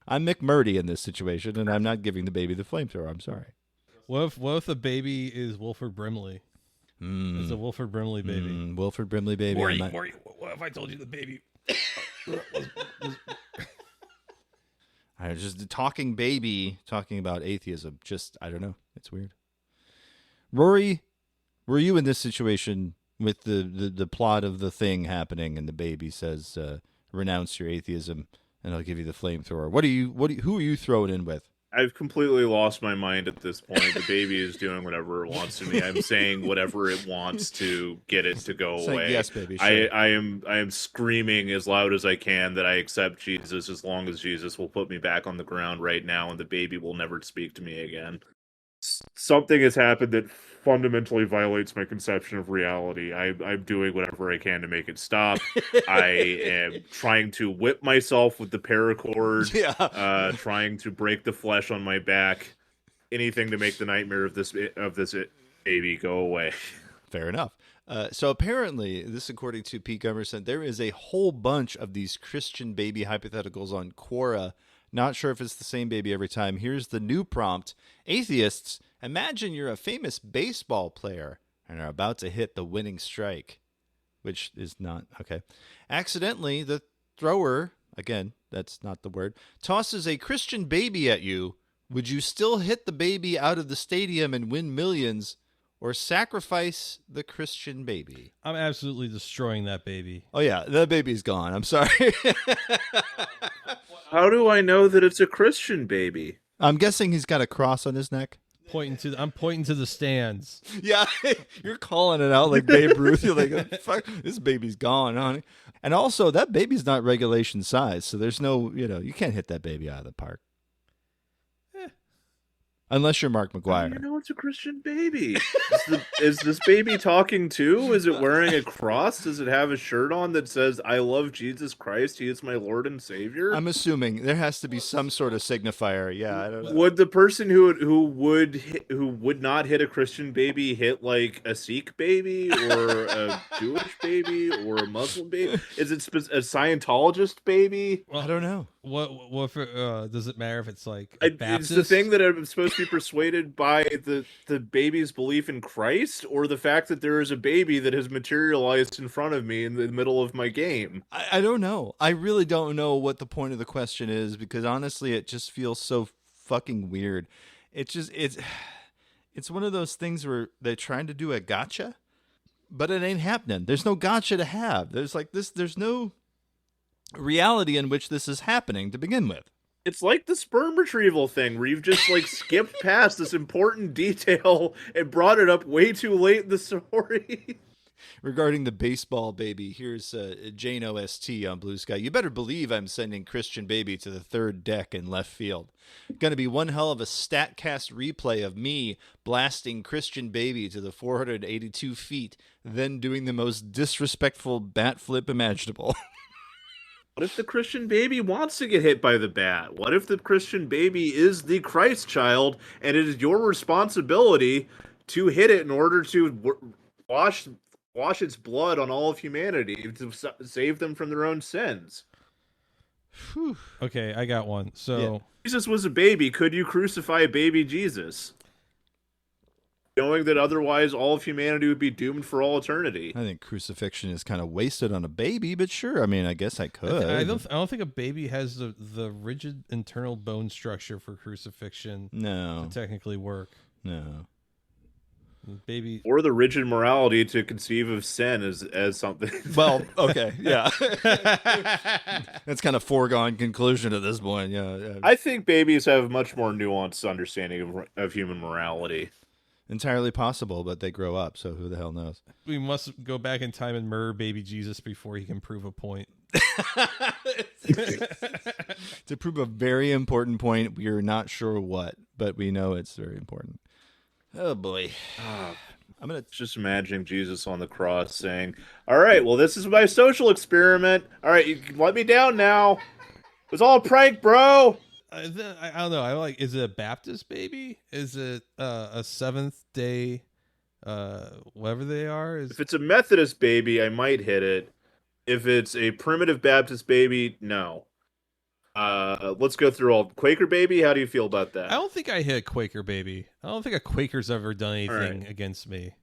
I'm McMurdy in this situation, and I'm not giving the baby the flamethrower. I'm sorry. What if the baby is Wilford Brimley? It's a Wilford Brimley baby. Wilford Brimley baby. Maury, what if I told you the baby? I was just talking baby, talking about atheism. Just, I don't know. It's weird. Rory, were you in this situation with the plot of the thing happening, and the baby says, renounce your atheism, and I'll give you the flamethrower? Who are you throwing in with? I've completely lost my mind at this point. The baby is doing whatever it wants to me. I'm saying whatever it wants to get it to go away. Yes, baby. Sure. I am screaming as loud as I can that I accept Jesus as long as Jesus will put me back on the ground right now, and the baby will never speak to me again. Something has happened that fundamentally violates my conception of reality. I'm doing whatever I can to make it stop. I am trying to whip myself with the paracord. Yeah. Trying to break the flesh on my back. Anything to make the nightmare of this baby go away. Fair enough. So apparently, this according to Pete Gumerson, there is a whole bunch of these Christian baby hypotheticals on Quora. Not sure if it's the same baby every time. Here's the new prompt. Atheists, imagine you're a famous baseball player and are about to hit the winning strike, which is not, okay. Accidentally, the thrower, again, that's not the word, tosses a Christian baby at you. Would you still hit the baby out of the stadium and win millions, or sacrifice the Christian baby? I'm absolutely destroying that baby. Oh yeah, that baby's gone. I'm sorry. How do I know that it's a Christian baby? I'm guessing he's got a cross on his neck. I'm pointing to the stands. Yeah, you're calling it out like Babe Ruth. You're like, fuck, this baby's gone, honey. And also, that baby's not regulation size, so there's no, you can't hit that baby out of the park. Unless you're Mark McGuire. You know it's a Christian baby. Is this baby talking too? Is it wearing a cross? Does it have a shirt on that says, I love Jesus Christ, he is my Lord and Savior? I'm assuming there has to be some sort of signifier. Yeah, I don't know. Would the person who would not hit a Christian baby hit like a Sikh baby or a Jewish baby or a Muslim baby? Is it a Scientologist baby? Well, I don't know. What if does it matter if it's like a Baptist? It's the thing that I'm supposed to be persuaded by the baby's belief in Christ, or the fact that there is a baby that has materialized in front of me in the middle of my game. I don't know. I really don't know what the point of the question is, because honestly, it just feels so fucking weird. It's one of those things where they're trying to do a gotcha, but it ain't happening. There's no gotcha to have. There's no reality in which this is happening to begin with. It's like the sperm retrieval thing where you've just like skipped past this important detail and brought it up way too late in the story. Regarding the baseball baby, here's Jane OST on Blue Sky. You better believe I'm sending Christian baby to the third deck in left field. Gonna be one hell of a StatCast replay of me blasting Christian baby to the 482 feet, then doing the most disrespectful bat flip imaginable. What if the Christian baby wants to get hit by the bat? What if the Christian baby is the Christ child and it is your responsibility to hit it in order to wash its blood on all of humanity to save them from their own sins? Whew. Okay, I got one. So Yeah. Jesus was a baby. Could you crucify baby Jesus? Knowing that otherwise all of humanity would be doomed for all eternity. I think crucifixion is kind of wasted on a baby, but sure. I mean, I guess I could. I don't think a baby has the rigid internal bone structure for crucifixion No. to technically work. No. Baby, Or the rigid morality to conceive of sin as something. Well, okay, yeah. That's kind of foregone conclusion at this point. Yeah. I think babies have a much more nuanced understanding of human morality. Entirely possible, but they grow up, so who the hell knows? we must go back in time and murder baby Jesus before he can prove a point. To prove a very important point, we are not sure what, but we know it's very important. Oh boy. I'm gonna Just imagining Jesus on the cross saying, all right, well, this is my social experiment. All right, you can let me down now. It was all a prank, bro. I don't know. I like. Is it a Baptist baby? Is it a Seventh-day, whatever they are? If it's a Methodist baby, I might hit it. If it's a primitive Baptist baby, no. Let's go through all. Quaker baby, how do you feel about that? I don't think I hit a Quaker baby. I don't think a Quaker's ever done anything against me.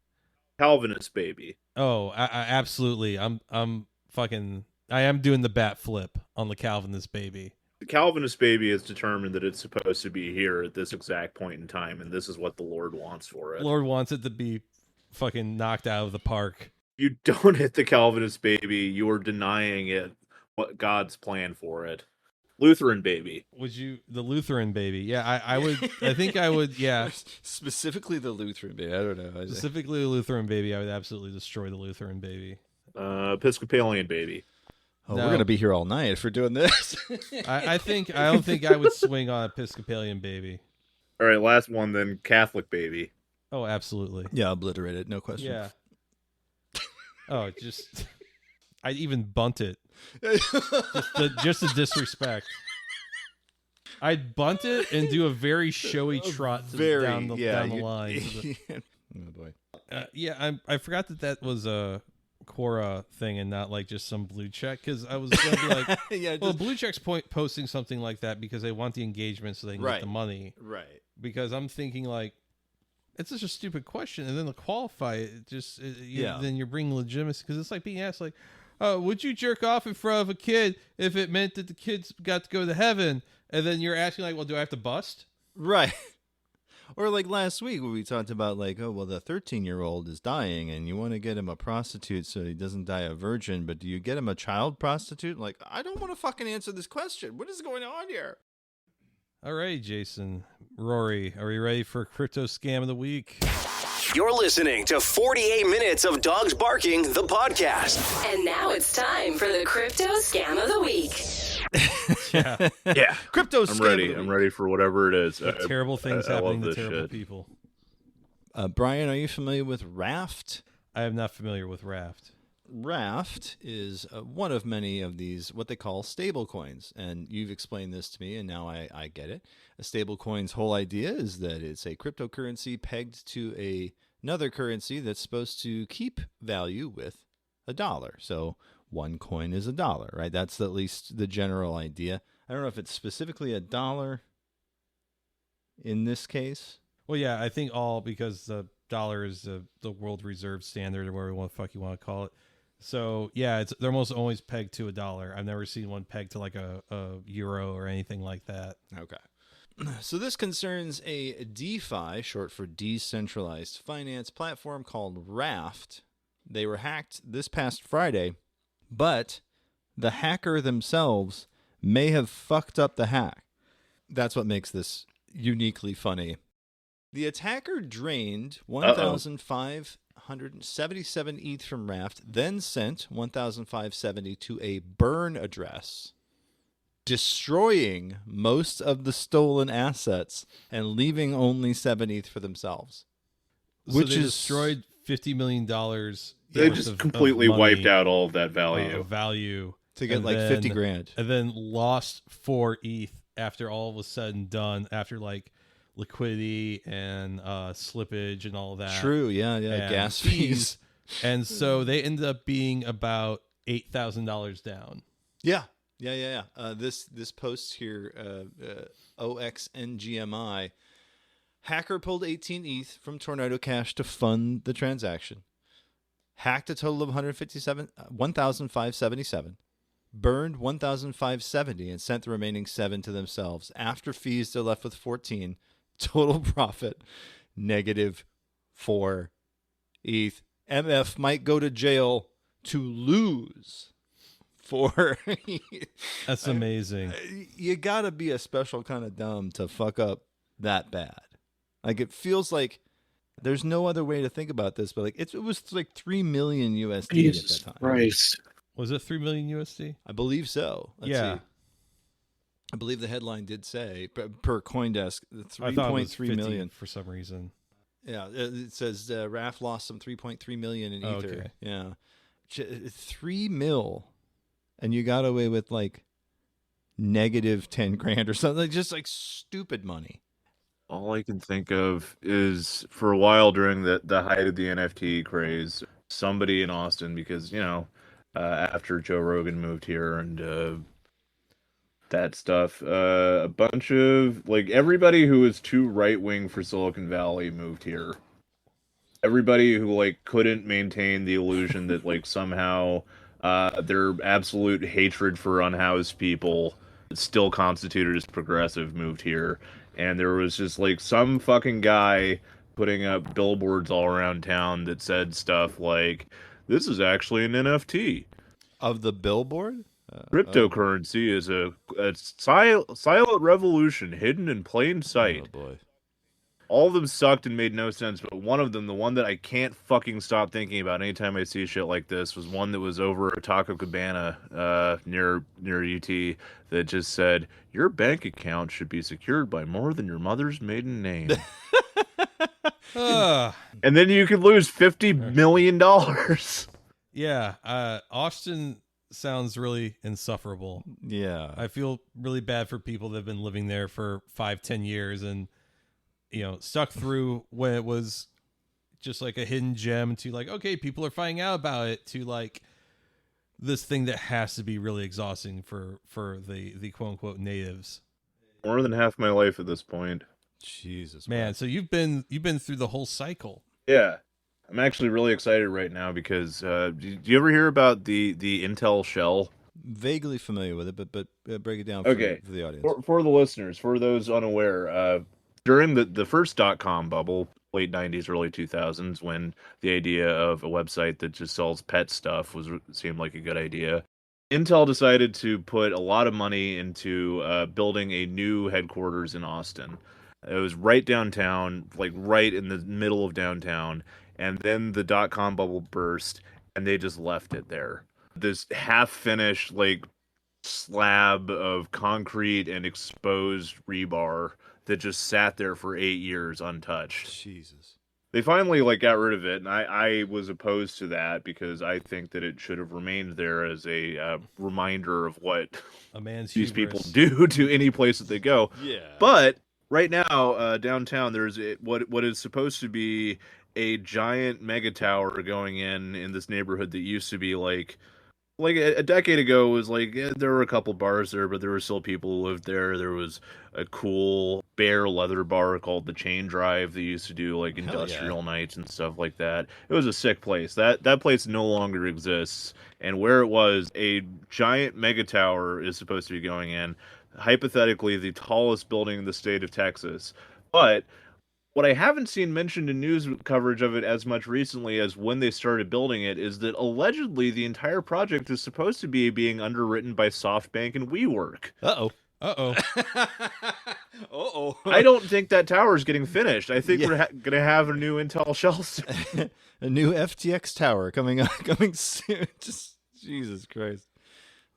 Calvinist baby. Oh, I absolutely. I am doing the bat flip on the Calvinist baby. The Calvinist baby is determined that it's supposed to be here at this exact point in time, and this is what the Lord wants for it. Lord wants it to be fucking knocked out of the park. You don't hit the Calvinist baby, you are denying it what God's plan for it. Lutheran baby. The Lutheran baby? Yeah, I would. I think I would. Yeah, specifically the Lutheran baby. I don't know. specifically the Lutheran baby. I would absolutely destroy the Lutheran baby. Episcopalian baby. Oh, No. we're gonna be here all night if we're doing this. I don't think I would swing on Episcopalian baby. All right, last one then. Catholic baby. Oh, absolutely. Yeah, obliterate it. No question. Yeah. Oh, I'd even bunt it. Just the disrespect. I'd bunt it and do a very showy trot down the line. Oh boy. I forgot that was a Quora thing and not like just some blue check, because I was going to be like, well, blue check's posting something like that because they want the engagement so they can get the money. Right. Because I'm thinking like, it's such a stupid question, and then to qualify it, then you're bringing legitimacy, because it's like being asked like, would you jerk off in front of a kid if it meant that the kids got to go to heaven? And then you're asking like, well, do I have to bust? Right. Or like last week when we talked about like, oh, well, the 13-year-old is dying and you want to get him a prostitute so he doesn't die a virgin, but do you get him a child prostitute? Like, I don't want to fucking answer this question. What is going on here? All right, Jason, Rory, are we ready for Crypto Scam of the Week? You're listening to 48 Minutes of Dogs Barking, the podcast. And now it's time for the Crypto Scam of the Week. Yeah. Crypto I'm scam ready. of the I'm week. ready for whatever it is. Terrible things I happening love to this terrible shit. people. Brian, are you familiar with Raft? I am not familiar with Raft. Raft is one of many of these, what they call stable coins. And you've explained this to me, and now I get it. A stable coin's whole idea is that it's a cryptocurrency pegged to another currency that's supposed to keep value with $1. So one coin is $1, right? That's at least the general idea. I don't know if it's specifically $1 in this case. Well, yeah, I think all because the dollar is the world reserve standard or whatever the fuck you want to call it. So yeah, they're almost always pegged to $1. I've never seen one pegged to like a euro or anything like that. Okay. So this concerns a DeFi, short for decentralized finance platform called Raft. They were hacked this past Friday, but the hacker themselves may have fucked up the hack. That's what makes this uniquely funny. The attacker drained 1,577 ETH from Raft, then sent 1,570 to a burn address, destroying most of the stolen assets and leaving only 7 ETH for themselves. So they destroyed $50 million. They just completely wiped out all of that value. To get like 50 grand. And then lost 4 ETH after all was said and done, after like liquidity and slippage and all that. True, yeah, and gas fees. And so they ended up being about $8,000 down. Yeah. This post here, OXNGMI, hacker pulled 18 ETH from Tornado Cash to fund the transaction. Hacked a total of 1,577. Burned 1,570 and sent the remaining 7 to themselves. After fees, they're left with 14. Total profit, -4 ETH. MF might go to jail to lose 4 ETH. That's amazing. You gotta be a special kind of dumb to fuck up that bad. Like, it feels like there's no other way to think about this, but like it was like 3 million USD at that time. Christ. Was it 3 million USD? I believe so. Let's see. I believe the headline did say per CoinDesk 3.3 million for some reason. Yeah, it says RAF lost some 3.3 million in Ether. Okay. Yeah, 3 mil, and you got away with like -10 grand or something. Like, just like stupid money. All I can think of is for a while during the height of the NFT craze, somebody in Austin, because after Joe Rogan moved here and that stuff, a bunch of like everybody who was too right wing for Silicon Valley moved here. Everybody who like couldn't maintain the illusion that like somehow their absolute hatred for unhoused people still constituted as progressive moved here. And there was just like some fucking guy putting up billboards all around town that said stuff like, "This is actually an NFT." Of the billboard? Cryptocurrency is a silent revolution hidden in plain sight. Oh boy. All of them sucked and made no sense, but one of them, the one that I can't fucking stop thinking about anytime I see shit like this, was one that was over a Taco Cabana near UT that just said, "Your bank account should be secured by more than your mother's maiden name." And then you could lose $50 million. Yeah, Austin sounds really insufferable. Yeah. I feel really bad for people that have been living there for 5-10 years and stuck through when it was just like a hidden gem to like, okay, people are finding out about it, to like this thing that has to be really exhausting for the quote unquote natives. More than half my life at this point. Jesus, man. So you've been through the whole cycle. Yeah. I'm actually really excited right now because do you ever hear about the Intel shell? Vaguely familiar with it, but break it down for the audience. For the listeners, for those unaware, during the first .com bubble, late 90s, early 2000s, when the idea of a website that just sells pet stuff seemed like a good idea, Intel decided to put a lot of money into building a new headquarters in Austin. It was right downtown, like right in the middle of downtown, and then the .com bubble burst, and they just left it there. This half-finished, like, slab of concrete and exposed rebar that just sat there for 8 years untouched. Jesus. They finally got rid of it, and I was opposed to that because I think that it should have remained there as a reminder of what A man's these hubris. people do to any place that they go. Yeah. But right now, downtown, there's what is supposed to be a giant mega tower going in this neighborhood that used to be like a decade ago. It was there were a couple bars there, but there were still people who lived there. There was a cool bare leather bar called the Chain Drive that used to do industrial nights and stuff like that. It was a sick place. That place no longer exists. And where it was, a giant mega tower is supposed to be going in, hypothetically the tallest building in the state of Texas. But what I haven't seen mentioned in news coverage of it as much recently as when they started building it is that allegedly the entire project is supposed to be being underwritten by SoftBank and WeWork. Uh-oh. Uh-oh. Uh-oh. I don't think that tower is getting finished. I think we're going to have a new Intel shell soon. A new FTX tower coming soon. Just Jesus Christ.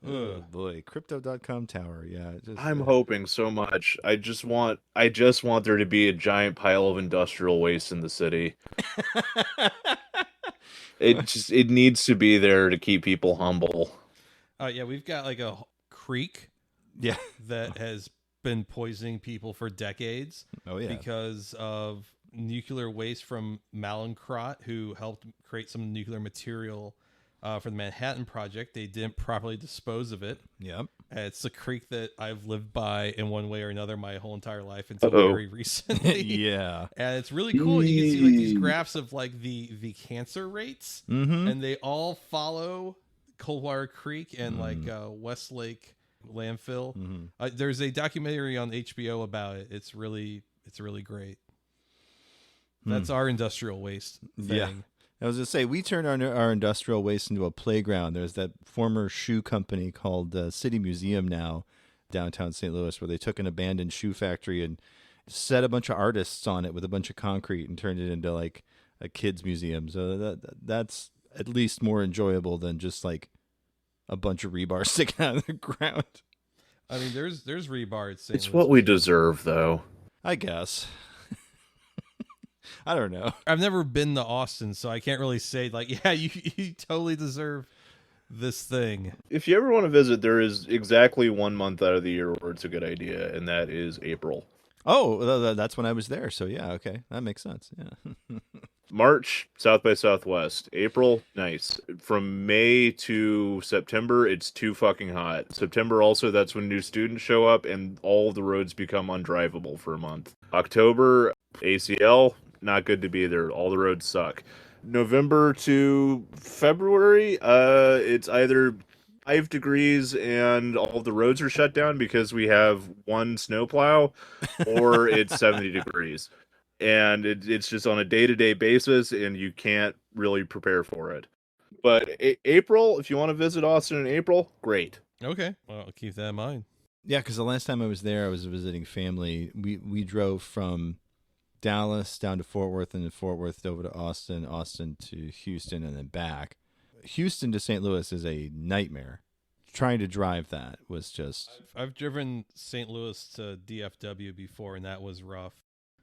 Oh boy, crypto.com tower. Yeah, I'm hoping so much. I just want there to be a giant pile of industrial waste in the city. It needs to be there to keep people humble. Yeah, we've got a creek that has been poisoning people for decades. Oh yeah. Because of nuclear waste from Mallinckrodt, who helped create some nuclear material for the Manhattan Project. They didn't properly dispose of it. Yep. It's a creek that I've lived by in one way or another my whole entire life until very recently. Yeah. And it's really cool. You can see these graphs of the cancer rates, and they all follow Coldwater Creek and Westlake landfill. There's a documentary on HBO about it. It's really great. That's our industrial waste thing. Yeah. I was going to say, we turned our industrial waste into a playground. There's that former shoe company called City Museum now, downtown St. Louis, where they took an abandoned shoe factory and set a bunch of artists on it with a bunch of concrete and turned it into a kids museum. So that's at least more enjoyable than just a bunch of rebar sticking out of the ground. I mean, there's rebar at St. It's Louis. what we deserve, though. I guess. I don't know. I've never been to Austin, so I can't really say you totally deserve this thing. If you ever want to visit, there is exactly 1 month out of the year where it's a good idea, and that is April. Oh, that's when I was there. So yeah, okay, that makes sense. Yeah. March, South by Southwest. April, nice. From May to September, it's too fucking hot. September also, that's when new students show up and all the roads become undrivable for a month. October, ACL, not good to be there. All the roads suck. November to February, it's either 5 degrees and all the roads are shut down because we have one snowplow, or it's 70 degrees. And it's just on a day-to-day basis, and you can't really prepare for it. But April, if you want to visit Austin in April, great. Okay, well, I'll keep that in mind. Yeah, because the last time I was there, I was visiting family. We drove from Dallas down to Fort Worth, and then Fort Worth over to Austin, Austin to Houston, and then back. Houston to St. Louis is a nightmare. Trying to drive that was just... I've driven St. Louis to DFW before, and that was rough.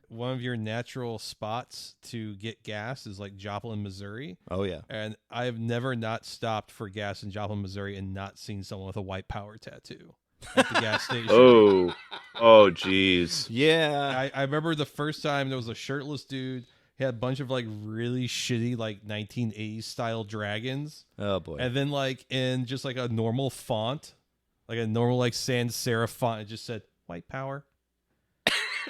One of your natural spots to get gas is Joplin, Missouri. Oh, yeah. And I have never not stopped for gas in Joplin, Missouri and not seen someone with a white power tattoo at the gas station. Oh, geez. Yeah. I remember the first time there was a shirtless dude. He had a bunch of really shitty 1980s style dragons. Oh, boy. And then in just a normal font, a normal sans serif font, it just said white power.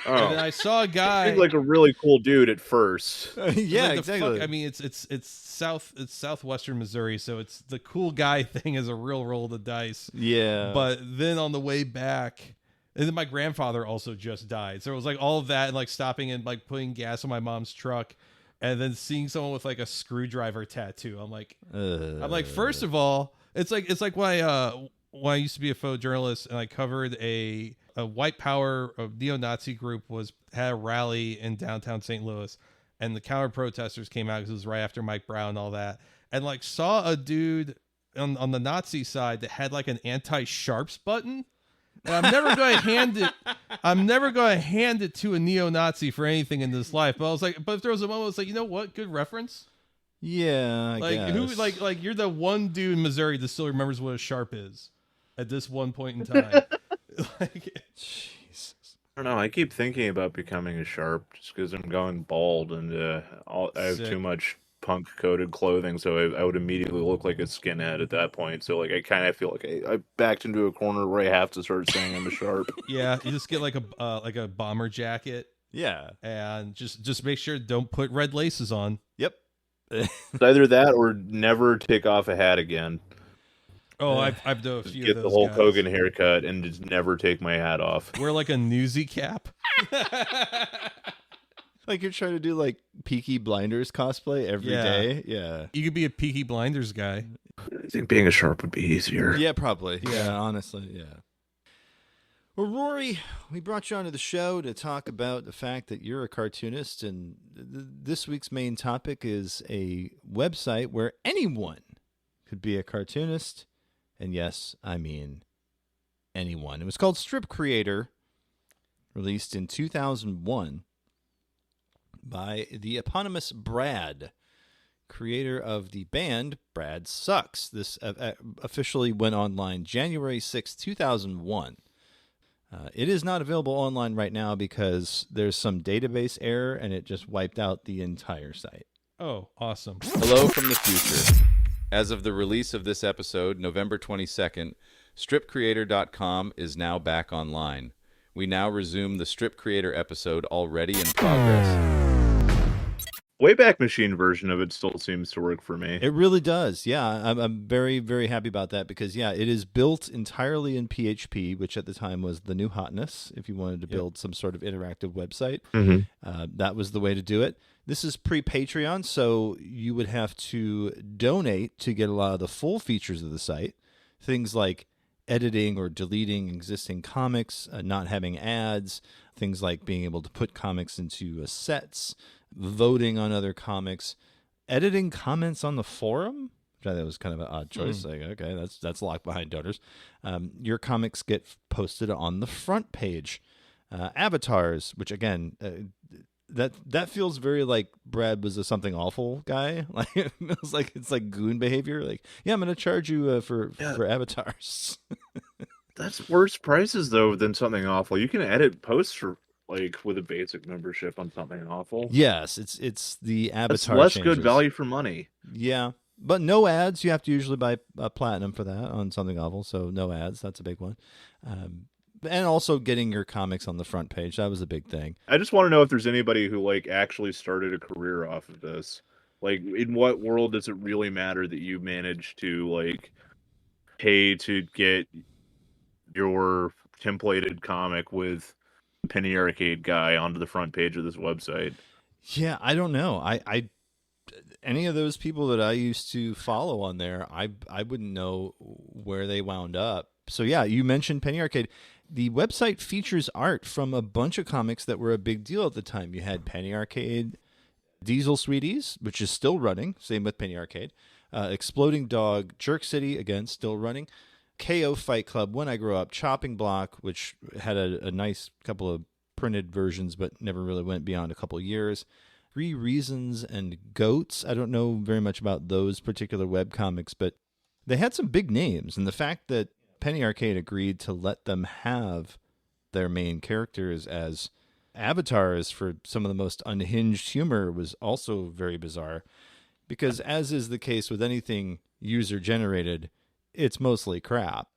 Oh. And then I saw a guy Seemed like a really cool dude at first. Yeah, exactly. I mean, it's southwestern Missouri, so it's the cool guy thing is a real roll of the dice. Yeah. But then on the way back, And then my grandfather also just died. So it was like all of that and like stopping and like putting gas on my mom's truck and then seeing someone with like a screwdriver tattoo. I'm like, first of all, it's like when I used to be a photojournalist and I covered a white power neo-Nazi group had a rally in downtown St. Louis, and the counter protesters came out because it was right after Mike Brown and all that, and like saw a dude on the Nazi side that had like an anti-sharps button. And I'm never going to hand it to a neo-Nazi for anything in this life. But I was like, but if there was a moment, I was like, you know what? Good reference. Yeah, I guess. Who like you're the one dude in Missouri that still remembers what a sharp is at this one point in time. Jesus. I don't know. I keep thinking about becoming a sharp just because I'm going bald and I have too much punk-coated clothing, so I would immediately look like a skinhead at that point. So like I kind of feel like I backed into a corner where I have to start saying I'm a sharp. Yeah, you just get like a bomber jacket. Yeah, and just make sure don't put red laces on. Yep. It's either that or never take off a hat again. Oh, I've done a few get of those the Hulk guys. Hogan haircut and just never take my hat off. Wear like a newsy cap. Like you're trying to do like Peaky Blinders cosplay every day. Yeah. You could be a Peaky Blinders guy. I think being a sharp would be easier. Yeah, probably. Yeah, honestly, yeah. Well, Rory, we brought you onto the show to talk about the fact that you're a cartoonist, and this week's main topic is a website where anyone could be a cartoonist. And yes, I mean anyone. It was called Strip Creator, released in 2001 by the eponymous Brad, creator of the band Brad Sucks. This officially went online January 6, 2001. It is not available online right now because there's some database error and it just wiped out the entire site. Oh, awesome. Hello from the future. As of the release of this episode, November 22nd, stripcreator.com is now back online. We now resume the Strip Creator episode already in progress. Wayback Machine version of it still seems to work for me. It really does. Yeah, I'm very, very happy about that because, yeah, it is built entirely in PHP, which at the time was the new hotness. If you wanted to build some sort of interactive website, that was the way to do it. This is pre-Patreon, so you would have to donate to get a lot of the full features of the site. Things like editing or deleting existing comics, not having ads, things like being able to put comics into sets, voting on other comics, editing comments on the forum, which I thought was kind of an odd choice. Like, okay, that's locked behind donors. Your comics get posted on the front page. Avatars, which again, that feels very like Brad was a something awful guy. Like it feels like it's like goon behavior. Like, yeah, I'm going to charge you for avatars. That's worse prices though than something awful. You can edit posts for like with a basic membership on something awful. Yes, it's the avatar. That's less changes. good value for money. Yeah, but no ads. You have to usually buy platinum for that on something awful. So no ads. That's a big one. And also getting your comics on the front page. That was a big thing. I just want to know if there's anybody who like actually started a career off of this. Like, in what world does it really matter that you managed to like pay to get your templated comic with Penny Arcade guy onto the front page of this website? Yeah, I don't know. I any of those people that I used to follow on there, I wouldn't know where they wound up. So yeah, you mentioned Penny Arcade. The website features art from a bunch of comics that were a big deal at the time. You had Penny Arcade, Diesel Sweeties, which is still running. Same with Penny Arcade. Exploding Dog, Jerk City, again, still running. KO Fight Club, When I Grow Up, Chopping Block, which had a nice couple of printed versions, but never really went beyond a couple of years. 3 Reasons and Goats. I don't know very much about those particular webcomics, but they had some big names. And the fact that Penny Arcade agreed to let them have their main characters as avatars for some of the most unhinged humor was also very bizarre. Because as is the case with anything user-generated, it's mostly crap.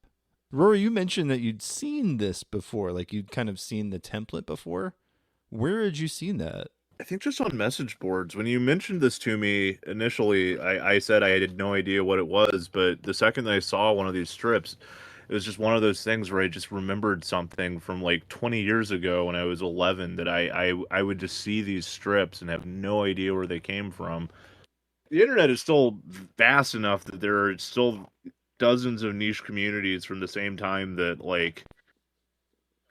Rory, you mentioned that you'd seen this before, like you'd kind of seen the template before. Where had you seen that? I think just on message boards. When you mentioned this to me initially, I said I had no idea what it was, but the second that I saw one of these strips, it was just one of those things where I just remembered something from like 20 years ago when I was 11 that I would just see these strips and have no idea where they came from. The internet is still vast enough that there are still dozens of niche communities from the same time that like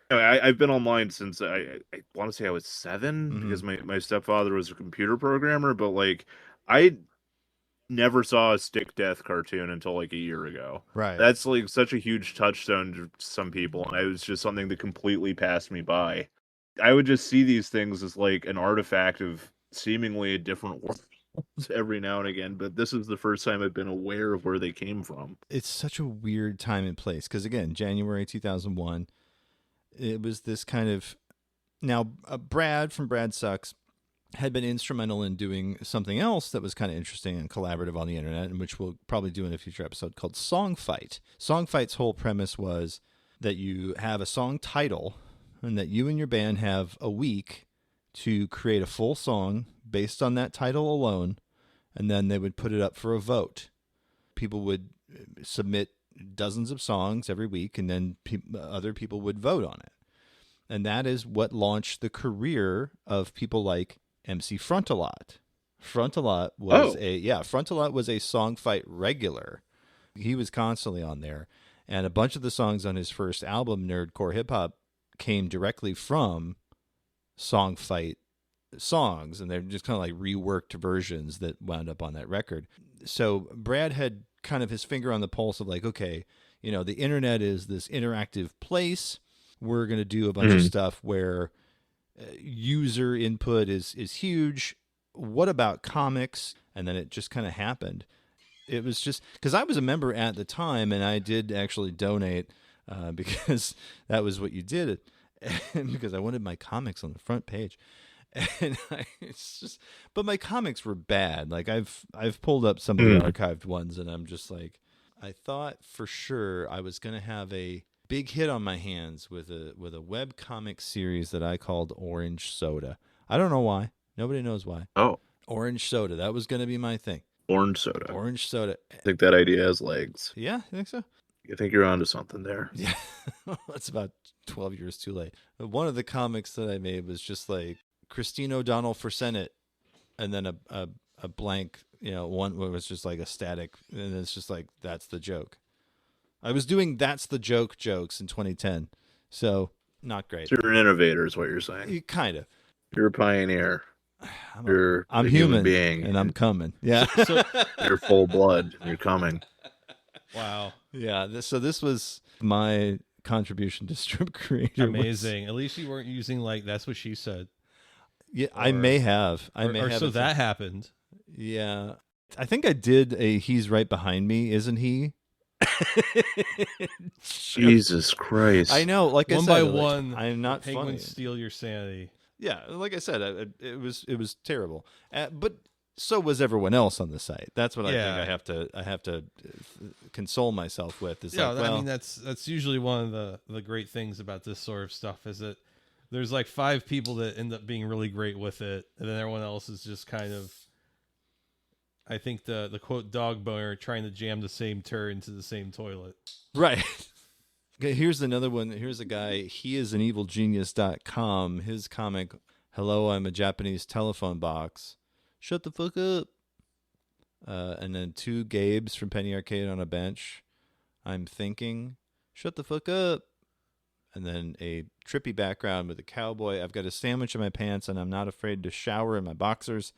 I've been online since I want to say I was 7 because my stepfather was a computer programmer, but like I never saw a Stick Death cartoon until like a year ago. Right. That's like such a huge touchstone to some people, and it was just something that completely passed me by. I would just see these things as like an artifact of seemingly a different world every now and again, but this is the first time I've been aware of where they came from. It's such a weird time and place because, again, January 2001, it was this kind of. Now, Brad from Brad Sucks had been instrumental in doing something else that was kind of interesting and collaborative on the internet, and which we'll probably do in a future episode, called Song Fight. Song Fight's whole premise was that you have a song title and that you and your band have a week to create a full song based on that title alone, and then they would put it up for a vote. People would submit dozens of songs every week, and then other people would vote on it. And that is what launched the career of people like MC Frontalot. Frontalot was Frontalot was a Song Fight regular. He was constantly on there, and a bunch of the songs on his first album, Nerdcore Hip Hop, came directly from Song Fight songs, and they're just kind of like reworked versions that wound up on that record. So Brad had kind of his finger on the pulse of like, okay, the internet is this interactive place. We're going to do a bunch of stuff where user input is huge. What about comics? And then it just kind of happened. It was just because I was a member at the time, and I did actually donate because that was what you did, and because I wanted my comics on the front page. And but my comics were bad. Like I've pulled up some of the archived ones, and I'm just like, I thought for sure I was going to have a big hit on my hands with a web comic series that I called Orange Soda. I don't know why. Nobody knows why. Oh, Orange Soda. That was going to be my thing. Orange Soda. Orange Soda. I think that idea has legs. Yeah, you think so? I think you're onto something there. Yeah. It's about 12 years too late. One of the comics that I made was just like Christine O'Donnell for Senate, and then a blank, one where it was just like a static, and it's just like, that's the joke. I was doing that's the joke jokes in 2010, so not great. So you're an innovator is what you're saying. Kind of. You're a pioneer. I'm a human being, and I'm coming. Yeah. So, you're full blood. You're coming. wow. Yeah. This was my contribution to Strip Creator. Amazing. At least you weren't using like that's what she said. Yeah, I may have. So that happened. Yeah. I think I did a He's Right Behind Me, isn't he? Jesus Christ. I know, like one I said, by like, one, I'm not funny. penguins steal your sanity. Yeah, like I said, it was terrible. But so was everyone else on the site. That's what I think I have to console myself with. Is Yeah, like, well, I mean that's usually one of the great things about this sort of stuff is that there's like 5 people that end up being really great with it, and then everyone else is just kind of, I think the quote dog boner trying to jam the same turd into the same toilet. Right. Okay, here's another one. Here's a guy, heisAnevilgenius.com. His comic, Hello, I'm a Japanese telephone box. Shut the fuck up. And then 2 Gabes from Penny Arcade on a bench. I'm thinking, shut the fuck up. And then a trippy background with a cowboy. I've got a sandwich in my pants and I'm not afraid to shower in my boxers.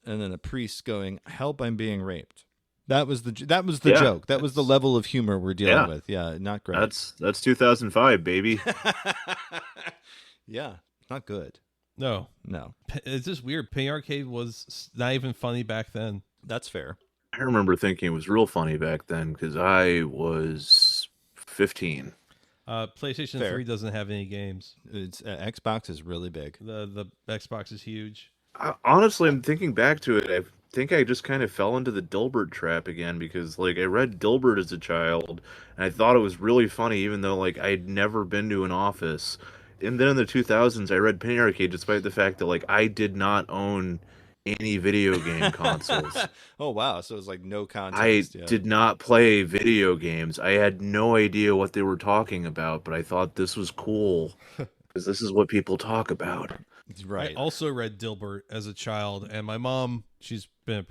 And then a priest going, help, I'm being raped. That was the joke. That was the level of humor we're dealing with. Yeah, not great. That's 2005, baby. Yeah, not good. No. It's just weird. Penny Arcade was not even funny back then. That's fair. I remember thinking it was real funny back then because I was 15. PlayStation Fair. 3 doesn't have any games. It's Xbox is really big. The Xbox is huge. Honestly, I'm thinking back to it. I think I just kind of fell into the Dilbert trap again because, like, I read Dilbert as a child, and I thought it was really funny, even though, like, I'd never been to an office. And then in the 2000s, I read Penny Arcade, despite the fact that, like, I did not own any video game consoles. Oh wow, so it's like no I context. Yeah. did not play video games. I had no idea what they were talking about, but I thought this was cool because this is what people talk about. Right. I also read Dilbert as a child, and my mom, she's been a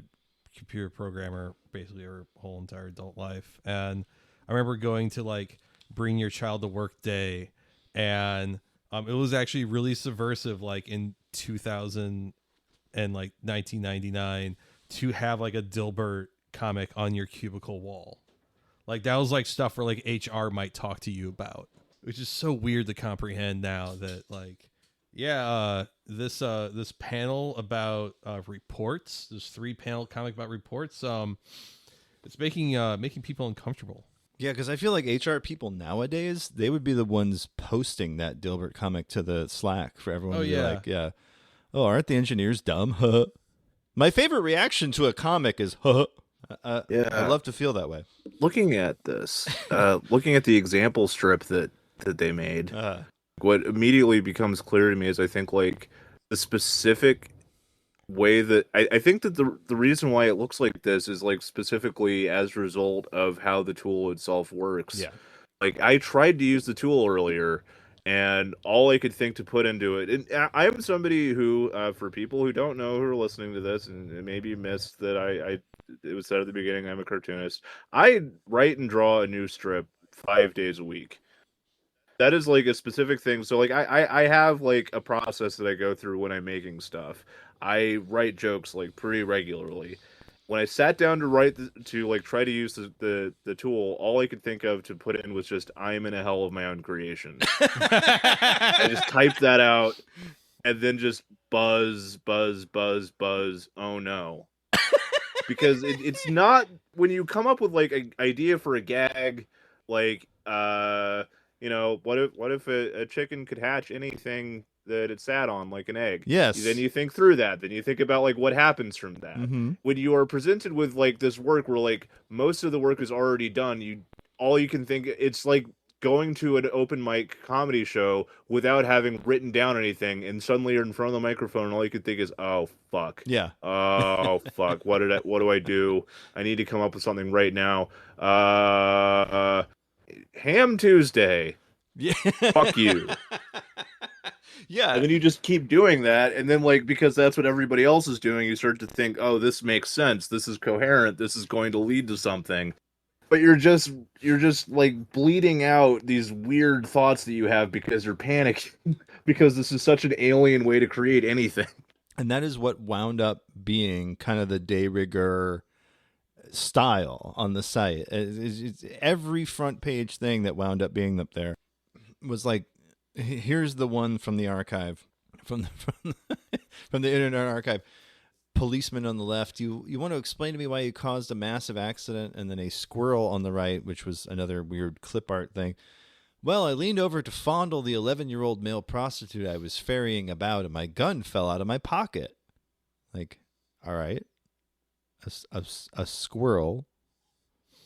computer programmer basically her whole entire adult life. And I remember going to like Bring Your Child to Work Day, and it was actually really subversive, like in 2000 and like 1999, to have like a Dilbert comic on your cubicle wall. Like that was like stuff where like HR might talk to you about, which is so weird to comprehend now that like, yeah, this panel about reports, this 3-panel comic about reports, it's making people uncomfortable. Yeah, because I feel like HR people nowadays, they would be the ones posting that Dilbert comic to the Slack for everyone to be like, yeah, oh, aren't the engineers dumb? Huh. My favorite reaction to a comic is, huh. Yeah. I love to feel that way. Looking at this, looking at the example strip that they made, what immediately becomes clear to me is I think like the specific way that I think that the reason why it looks like this is like specifically as a result of how the tool itself works. Yeah. Like I tried to use the tool earlier, and all I could think to put into it, and I am somebody who, for people who don't know who are listening to this, and maybe missed that it was said at the beginning, I'm a cartoonist. I write and draw a new strip 5 days a week. That is like a specific thing. So like I have like a process that I go through when I'm making stuff. I write jokes like pretty regularly. When I sat down to write to like try to use the tool, all I could think of to put in was just I'm in a hell of my own creation. I just typed that out and then just buzz. Oh no. Because it's not when you come up with like an idea for a gag, like you know, what if a chicken could hatch anything that it sat on, like an egg? Yes. Then you think through that. Then you think about like what happens from that. Mm-hmm. When you are presented with like this work where like most of the work is already done, all you can think it's like going to an open mic comedy show without having written down anything, and suddenly you're in front of the microphone, and all you can think is, "Oh fuck, Yeah. Oh fuck, what do I do? I need to come up with something right now." Ham Tuesday. Yeah. Fuck you. Yeah. And then you just keep doing that, and then like because that's what everybody else is doing, you start to think, "Oh, this makes sense. This is coherent. This is going to lead to something." But you're just like bleeding out these weird thoughts that you have because you're panicking because this is such an alien way to create anything. And that is what wound up being kind of the de rigueur style on the site. It's every front page thing that wound up being up there was like, here's the one from the archive, from the Internet Archive. Policeman on the left. You want to explain to me why you caused a massive accident? And then a squirrel on the right, which was another weird clip art thing. Well, I leaned over to fondle the 11-year-old male prostitute I was ferrying about, and my gun fell out of my pocket. Like, all right, a squirrel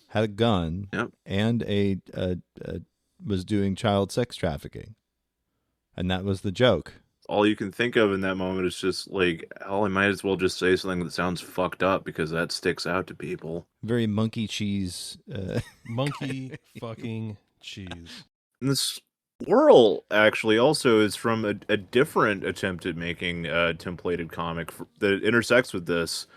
had a gun, Yep. and was doing child sex trafficking, and that was the joke. All you can think of in that moment is just like, oh, I might as well just say something that sounds fucked up because that sticks out to people. Very monkey cheese. Monkey fucking cheese. And this squirrel actually also is from a different attempt at making a templated comic that intersects with this.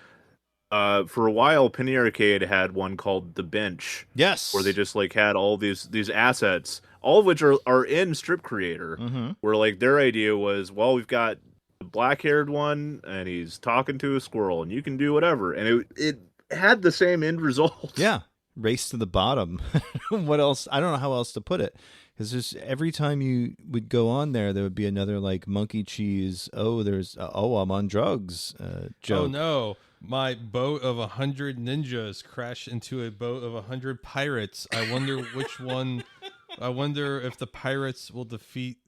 For a while, Penny Arcade had one called The Bench. Yes. Where they just like had all these assets, all of which are in Strip Creator. Mm-hmm. Where like their idea was, well, we've got the black-haired one, and he's talking to a squirrel, and you can do whatever. And it had the same end result. Yeah. Race to the bottom. What else? I don't know how else to put it. Because just every time you would go on there would be another like monkey cheese. Oh, I'm on drugs. Joke. Oh no. My boat of 100 ninjas crashed into a boat of 100 pirates. I wonder which one. I wonder if the pirates will defeat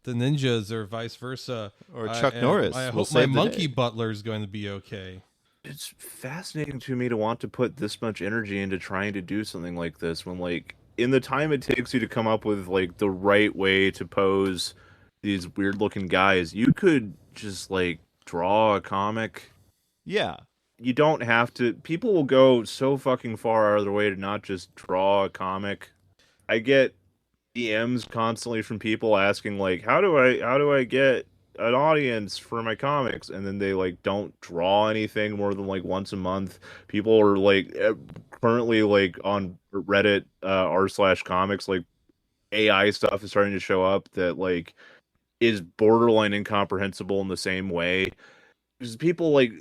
the ninjas or vice versa. Or Chuck Norris. I will hope my save the monkey day. butler is going to be okay. It's fascinating to me to want to put this much energy into trying to do something like this when like in the time it takes you to come up with like the right way to pose these weird looking guys, you could just like draw a comic Yeah. You don't have to. People will go so fucking far out of their way to not just draw a comic. I get DMs constantly from people asking like, how do I get an audience for my comics? And then they like don't draw anything more than like once a month. People are like currently like on Reddit r/comics, like AI stuff is starting to show up that like is borderline incomprehensible in the same way. Because people like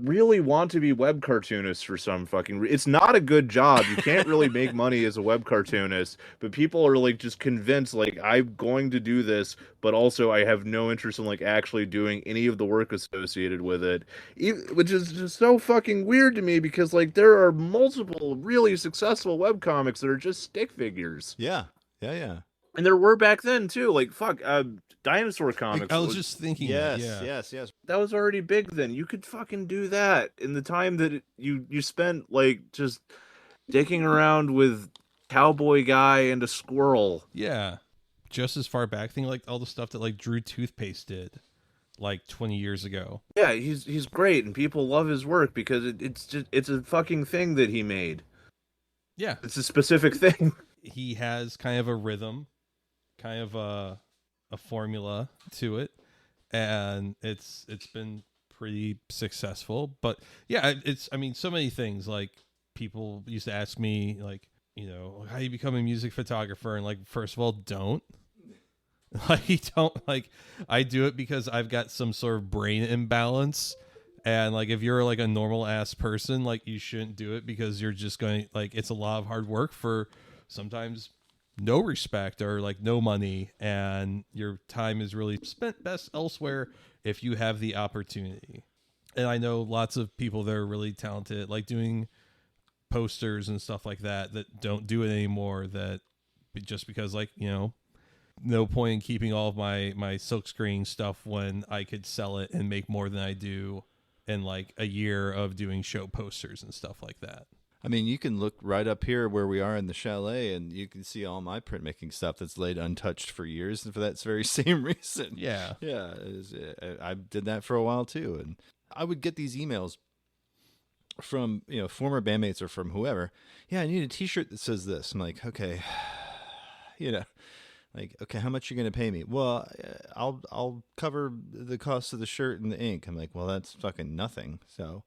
really want to be web cartoonists for some fucking it's not a good job. You can't really make money as a web cartoonist, but people are like just convinced like I'm going to do this, but also I have no interest in like actually doing any of the work associated with it, which is just so fucking weird to me because like there are multiple really successful web comics that are just stick figures. Yeah. Yeah. And there were back then too, like fuck, dinosaur comics. I was just thinking. Yes. That was already big then. You could fucking do that in the time that you spent like just dicking around with cowboy guy and a squirrel. Yeah, just as far back. Think like all the stuff that like Drew Toothpaste did, like 20 years ago. Yeah, he's great, and people love his work because it's a fucking thing that he made. Yeah, it's a specific thing. He has kind of a rhythm, kind of a formula to it, and it's been pretty successful. But yeah, I mean so many things. Like people used to ask me like, you know, how you become a music photographer, and like first of all, don't like I do it because I've got some sort of brain imbalance, and like if you're like a normal ass person, like you shouldn't do it because you're just going like it's a lot of hard work for sometimes no respect or like no money, and your time is really spent best elsewhere if you have the opportunity. And I know lots of people that are really talented like doing posters and stuff like that don't do it anymore, that just because like, you know, no point in keeping all of my silkscreen stuff when I could sell it and make more than I do in like a year of doing show posters and stuff like that. I mean, you can look right up here where we are in the chalet, and you can see all my printmaking stuff that's laid untouched for years, and for that very same reason. Yeah. I did that for a while too, and I would get these emails from, you know, former bandmates or from whoever. Yeah, I need a T-shirt that says this. I'm like, okay, you know, like, okay, how much are you going to pay me? Well, I'll cover the cost of the shirt and the ink. I'm like, well, that's fucking nothing. So,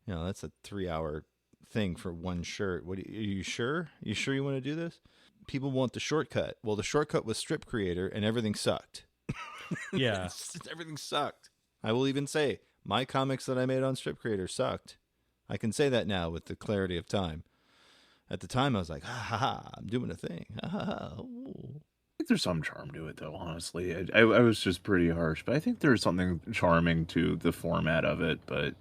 you know, that's a 3-hour thing for one shirt. Are you sure? You sure you want to do this? People want the shortcut. Well, the shortcut was Strip Creator, and everything sucked. Yeah. Everything sucked. I will even say my comics that I made on Strip Creator sucked. I can say that now with the clarity of time. At the time, I was like, ha ha, I'm doing a thing. Ha ha ha. I think there's some charm to it, though, honestly. I was just pretty harsh, but I think there's something charming to the format of it, but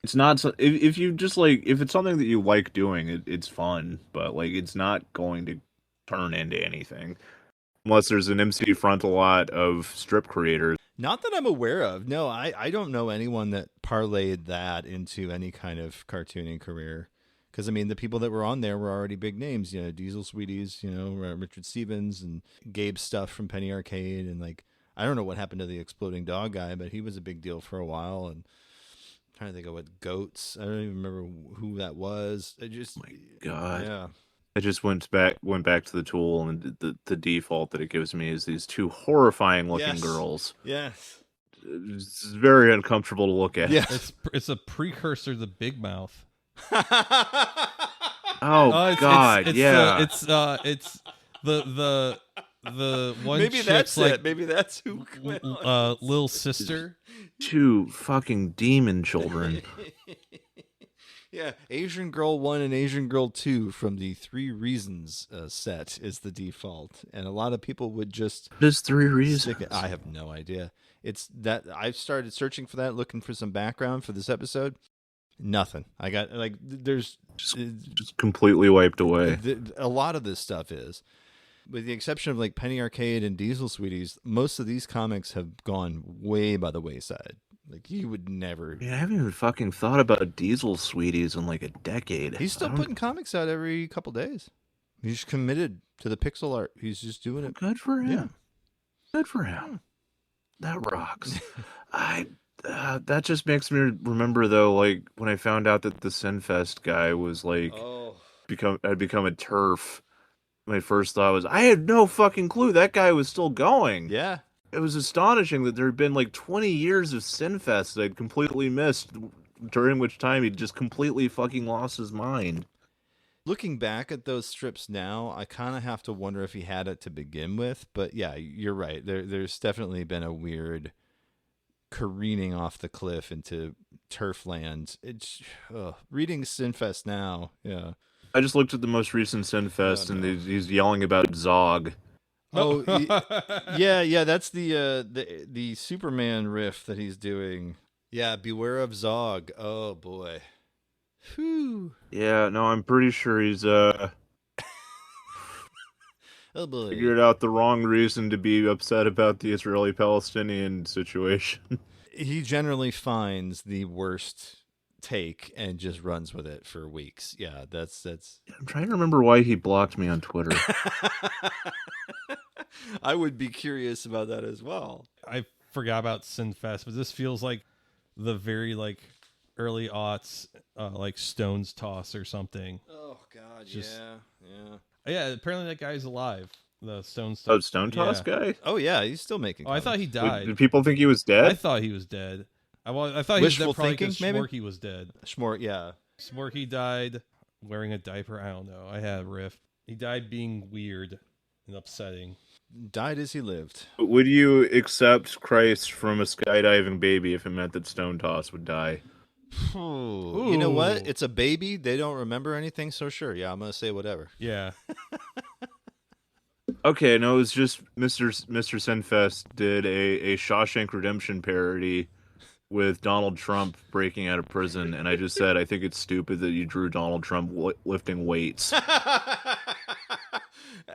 it's not so, if you just like, if it's something that you like doing, it's fun, but like it's not going to turn into anything unless there's an MC front a lot of Strip Creators. Not that I'm aware of. No, I don't know anyone that parlayed that into any kind of cartooning career. Because, I mean, the people that were on there were already big names. You know, Diesel Sweeties, you know, Richard Stevens, and Gabe Stuff from Penny Arcade. And, like, I don't know what happened to the Exploding Dog guy, but he was a big deal for a while. And I'm trying to think of what Goats. I don't even remember who that was. I just, oh my God. Yeah. I just went back to the tool, and the default that it gives me is these two horrifying looking girls. Yes. It's very uncomfortable to look at. Yeah. It's a precursor to Big Mouth. Oh God, yeah. It's the one. Maybe that's like, it. Maybe that's who. Little sister. Two fucking demon children. Yeah, Asian Girl 1 and Asian Girl 2 from the 3 Reasons set is the default, and a lot of people would just. There's 3 Reasons. I have no idea. It's that I've started searching for that, looking for some background for this episode. Nothing. I got like there's just completely wiped away. A lot of this stuff is, with the exception of like Penny Arcade and Diesel Sweeties, most of these comics have gone way by the wayside. Like you would never. Yeah, I haven't even fucking thought about Diesel Sweeties in like a decade. He's still putting comics out every couple days. He's committed to the pixel art. He's just doing it. Good for him. Yeah. Good for him. That rocks. That just makes me remember though, like when I found out that the Sinfest guy was like had become a turf. My first thought was, I had no fucking clue that guy was still going. Yeah. It was astonishing that there had been like 20 years of Sinfest that I'd completely missed, during which time he'd just completely fucking lost his mind. Looking back at those strips now, I kind of have to wonder if he had it to begin with. But yeah, you're right. There's definitely been a weird careening off the cliff into turf land. It's reading Sinfest now. Yeah. I just looked at the most recent Sinfest, and he's yelling about Zog. Oh, yeah. That's the Superman riff that he's doing. Yeah, beware of Zog. Oh boy. Whew. Yeah, no, I'm pretty sure he's Oh boy. figured out the wrong reason to be upset about the Israeli-Palestinian situation. He generally finds the worst take and just runs with it for weeks. Yeah, that's I'm trying to remember why he blocked me on Twitter. I would be curious about that as well. I forgot about Sinfest, but this feels like the very like early aughts, like Stones Toss or something. Oh God, Just- yeah. Yeah, apparently that guy's alive. The Stones. Oh, Stone Toss guy? Oh yeah, he's still making. Oh, I thought he died. Did people think he was dead? I thought he was dead. I thought he was Wishful dead probably thinking, because maybe? Schmorky was dead. Schmork, yeah. Smorky died wearing a diaper. I don't know. I had a riff. He died being weird and upsetting. Died as he lived. Would you accept Christ from a skydiving baby if it meant that Stone Toss would die? Ooh. You know what? It's a baby. They don't remember anything, so sure. Yeah, I'm gonna say whatever. Yeah. Okay, no, it was just Mr. Sinfest did a Shawshank Redemption parody with Donald Trump breaking out of prison, and I just said I think it's stupid that you drew Donald Trump lifting weights.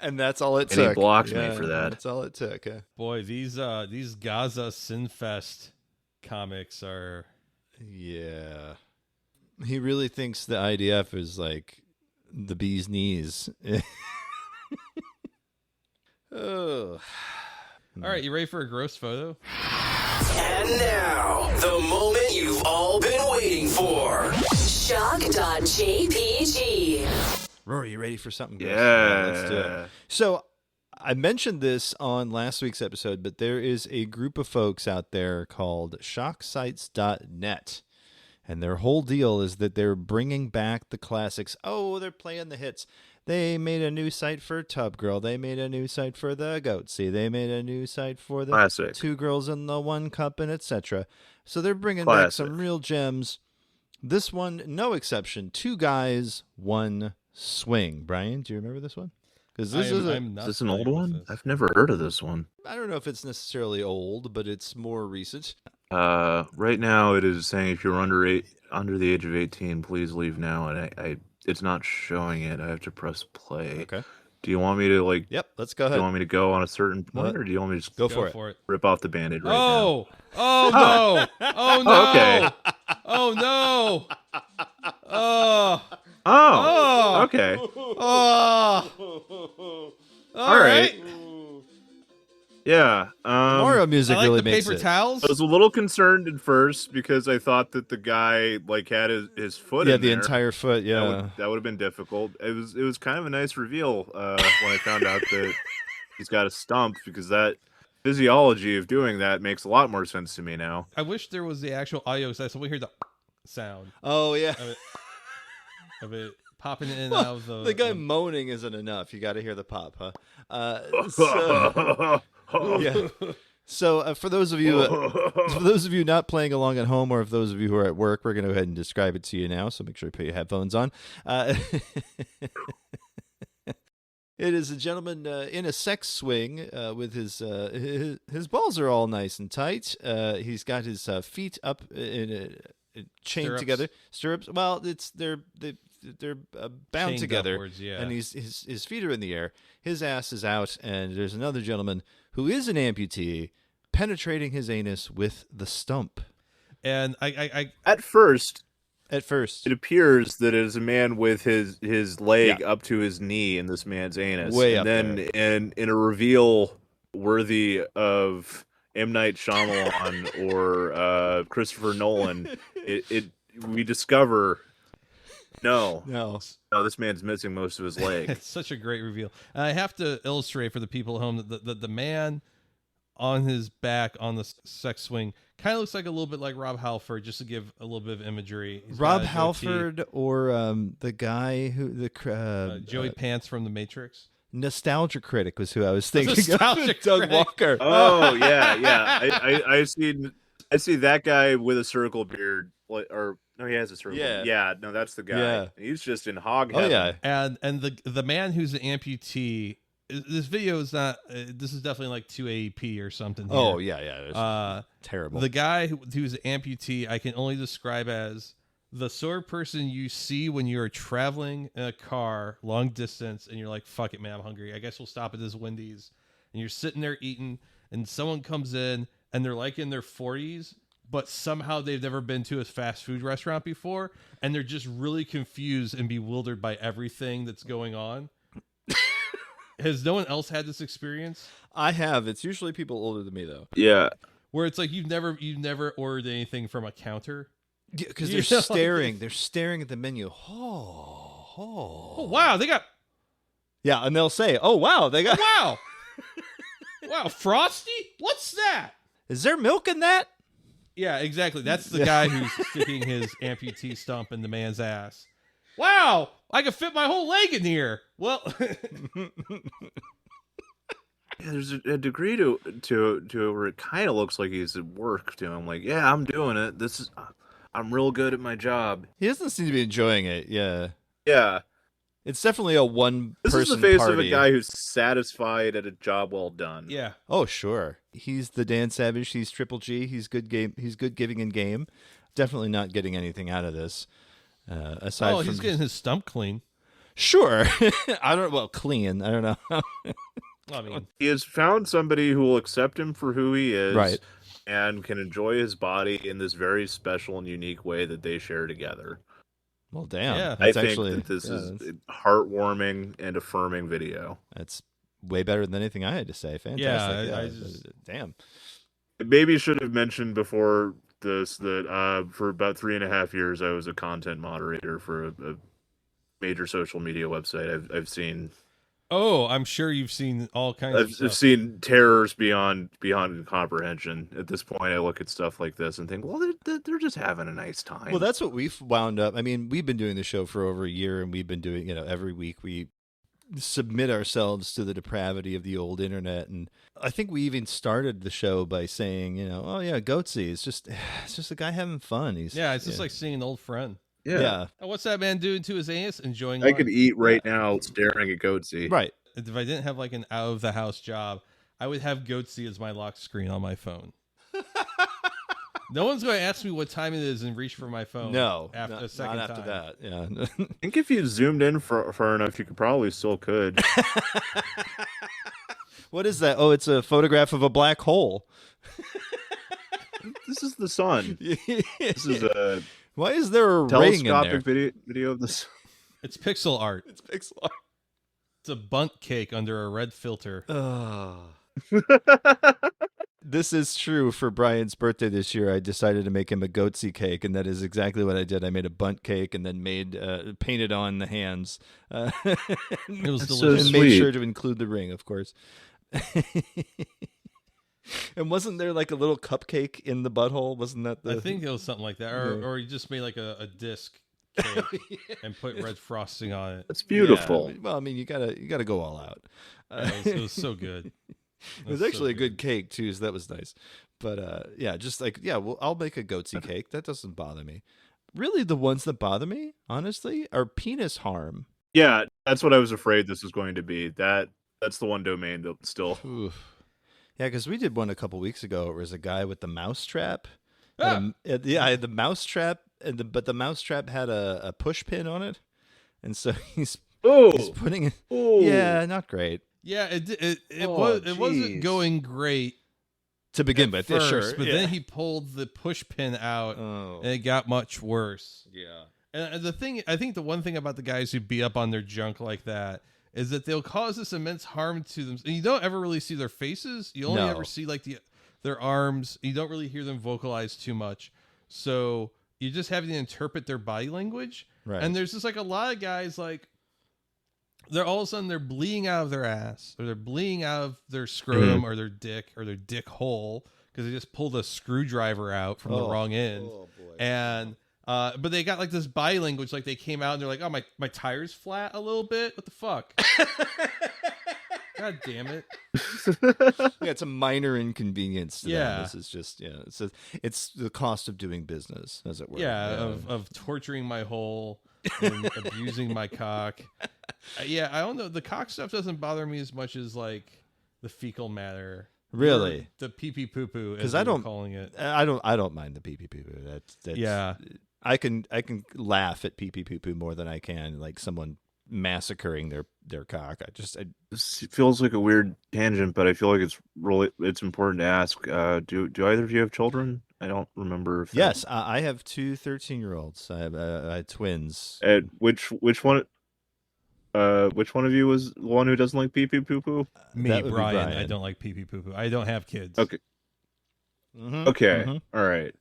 And that's all it took. And he blocked me for that. That's all it took. Boy, these Gaza Sinfest comics are. Yeah. He really thinks the IDF is like the bee's knees. Oh. All right, you ready for a gross photo? And now, the moment you've all been waiting for. Shock.jpg. Rory, you ready for something gross? Yeah. Let's do it. So I mentioned this on last week's episode, but there is a group of folks out there called shocksites.net. And their whole deal is that they're bringing back the classics. Oh, they're playing the hits. They made a new site for Tub Girl. They made a new site for the Goatsy. They made a new site for the Classic. Two Girls in the One Cup, and etc. So they're bringing back Classic. some real gems. This one, no exception. Two guys, one swing. Brian, do you remember this one? Because this is I'm not Is this an old familiar with one? this. I've never heard of this one. I don't know if it's necessarily old, but it's more recent. Right now it is saying if you're under the age of 18, please leave now, and I it's not showing it. I have to press play. Okay. Do you want me to Yep, let's go Do you ahead. want me to go on a certain point, or do you want me to just Go Go for it. rip off the Band-Aid right now? Oh no! Oh no! Okay. Oh no! Oh! Oh, okay. Oh! All right. Yeah. Mario music I like really the makes paper it. towels. I was a little concerned at first because I thought that the guy like had his foot Yeah, in the there. entire foot. Yeah. That would have been difficult. It was kind of a nice reveal when I found out that he's got a stump, because that physiology of doing that makes a lot more sense to me now. I wish there was the actual audio so we hear the sound Oh yeah. of it popping in and Well, out of the. the guy moaning isn't enough. You got to hear the pop, huh? Yeah. So for those of you not playing along at home, or if those of you who are at work, we're going to go ahead and describe it to you now. So make sure you put your headphones on. It is a gentleman in a sex swing with his balls are all nice and tight. He's got his feet up in chained Stirrups. together, stirrups. Well, they're bound Chained together, upwards, yeah. and his feet are in the air. His ass is out, and there's another gentleman who is an amputee penetrating his anus with the stump. And I At first, It appears that it is a man with his leg up to his knee in this man's anus. Way and up then in a reveal worthy of M. Night Shyamalan or Christopher Nolan, we discover no, this man's missing most of his leg. It's such a great reveal. And I have to illustrate for the people at home that the man on his back on the sex swing kind of looks like a little bit like Rob Halford, just to give a little bit of imagery. Rob Halford or the guy who Joey Pants from The Matrix. Nostalgia Critic was who I was thinking Nostalgia of. Doug Critic. Walker. Oh yeah. I see that guy with a circle beard, or no, he has a circle. Yeah, no, that's the guy. Yeah. He's just in hog Oh heaven. yeah. And the man who's an amputee. This video is not. This is definitely like 2AEP or something. Here. Oh yeah. Terrible. The guy who's an amputee, I can only describe as the sort of person you see when you're traveling in a car long distance and you're like, fuck it, man, I'm hungry. I guess we'll stop at this Wendy's. And you're sitting there eating, and someone comes in and they're like in their 40s, but somehow they've never been to a fast food restaurant before, and they're just really confused and bewildered by everything that's going on. Has no one else had this experience? I have. It's usually people older than me though. Yeah. Where it's like you've never ordered anything from a counter. Because You they're know, staring. They're staring at the menu. Oh, wow, they got yeah, and they'll say, "Oh, wow, they got." wow, wow, Frosty. What's that? Is there milk in that? Yeah, exactly. That's the guy who's sticking his amputee stump in the man's ass. Wow, I could fit my whole leg in here. Well, Yeah, there's a degree to where it kind of looks like he's at work to him. Like, yeah, I'm doing it. I'm real good at my job. He doesn't seem to be enjoying it. Yeah, Yeah. it's definitely a one-person This is the face party. of a guy who's satisfied at a job well done. yeah. Oh, sure. He's the Dan Savage. He's Triple G. He's good game. He's good giving in game. Definitely not getting anything out of this. Aside from he's getting his stump clean. sure. I don't. Well, clean. I don't know. I mean, He has found somebody who will accept him for who he is, Right. and can enjoy his body in this very special and unique way that they share together. Well, damn. Yeah. That's I think actually that this yeah, is that's- a heartwarming and affirming video. That's way better than anything I had to say. Fantastic. I just- Damn. Maybe should have mentioned before this that for about 3.5 years I was a content moderator for a major social media website. I've seen I'm sure you've seen all kinds of stuff. I've seen terrors beyond comprehension. At this point, I look at stuff like this and think, well, they're just having a nice time. Well, that's what we've wound up. I mean, we've been doing the show for over a year, and we've been doing, every week we submit ourselves to the depravity of the old internet. And I think we even started the show by saying, oh yeah, Goatsy. It's just a guy having fun. It's just like seeing an old friend. yeah. Oh, what's that man doing to his anus? Enjoying I life. could eat right now staring at Goatsy. Right. If I didn't have like an out of the house job, I would have Goatsy as my lock screen on my phone. No one's going to ask me what time it is and reach for my phone. No, after not, a second not after time. that. Yeah. I think if you zoomed in far enough, you probably still could. What is that? Oh, it's a photograph of a black hole. This is the sun. This is a Why is there a ring in there? telescopic video of this. It's pixel art. It's pixel art. It's a bunt cake under a red filter. This is true. For Brian's birthday this year, I decided to make him a Goatsy cake, and that is exactly what I did. I made a bunt cake and then painted on the hands. It was That's so delicious. and made sweet. sure to include the ring, of course. And wasn't there like a little cupcake in the butthole? Wasn't that the? I think it was something like that, or you just made like a disc cake and put red frosting on it. That's beautiful. Yeah, well, I mean, you gotta go all out. It was so good. It was actually a good cake too, so that was nice. But just like well, I'll make a Goatsy cake. That doesn't bother me. Really, the ones that bother me, honestly, are penis harm. Yeah, that's what I was afraid this was going to be. That's the one domain that still. Oof. Yeah, because we did one a couple weeks ago. It was a guy with the mouse trap. Ah. I had the mouse trap, but the mouse trap had a push pin on it, and so he's putting it. Oh, Yeah, not great Yeah, it Oh, wasn't jeez. going great to begin with. first, Sure, but yeah. then he pulled the push pin out, Oh, and it got much worse. yeah. And I think the one thing about the guys who beat up on their junk like that is that they'll cause this immense harm to them. And you don't ever really see their faces. You only No. ever see like their arms. You don't really hear them vocalize too much. So you're just having to interpret their body language. Right. And there's just like a lot of guys like they're all of a sudden they're bleeding out of their ass or they're bleeding out of their scrotum or their dick hole because they just pulled a screwdriver out from the wrong end. Oh, boy. And but they got like this body language, like they came out and they're like, "Oh, my tire's flat a little bit. What the fuck?" God damn it! Yeah, it's a minor inconvenience. To Yeah. them. This is just it's the cost of doing business, as it were. Yeah, of torturing my hole and abusing my cock. Yeah, I don't know. The cock stuff doesn't bother me as much as like the fecal matter. Really? Or the pee pee poo poo, Because as I don't calling it. I don't mind the pee pee poo poo. That's Yeah. I can laugh at pee pee poo poo more than I can like someone massacring their cock. This feels like a weird tangent, but I feel like it's important to ask. Do either of you have children? I don't remember. Yes, I have two 13-year-olds. I have twins. Which one? Which one of you was the one who doesn't like pee pee poo poo? Me, That would be Brian. I Brian. don't like pee pee poo poo. I don't have kids. Okay. Mhm, Okay. mhm. All right.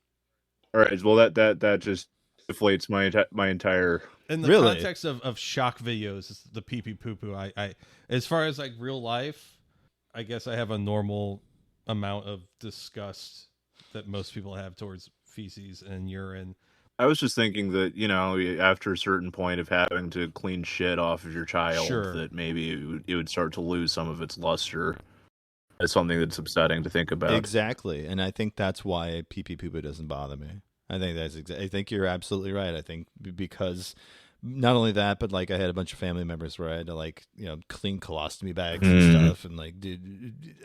Well, that just deflates my entire. In the Really? context of shock videos, it's the pee pee poo poo. I as far as like real life, I guess I have a normal amount of disgust that most people have towards feces and urine. I was just thinking that, after a certain point of having to clean shit off of your child, Sure. that maybe it would start to lose some of its luster. It's something that's upsetting to think about. Exactly, and I think that's why pee pee poo poo doesn't bother me. I think I think you're absolutely right. I think because not only that, but like I had a bunch of family members where I had to like clean colostomy bags and stuff, and like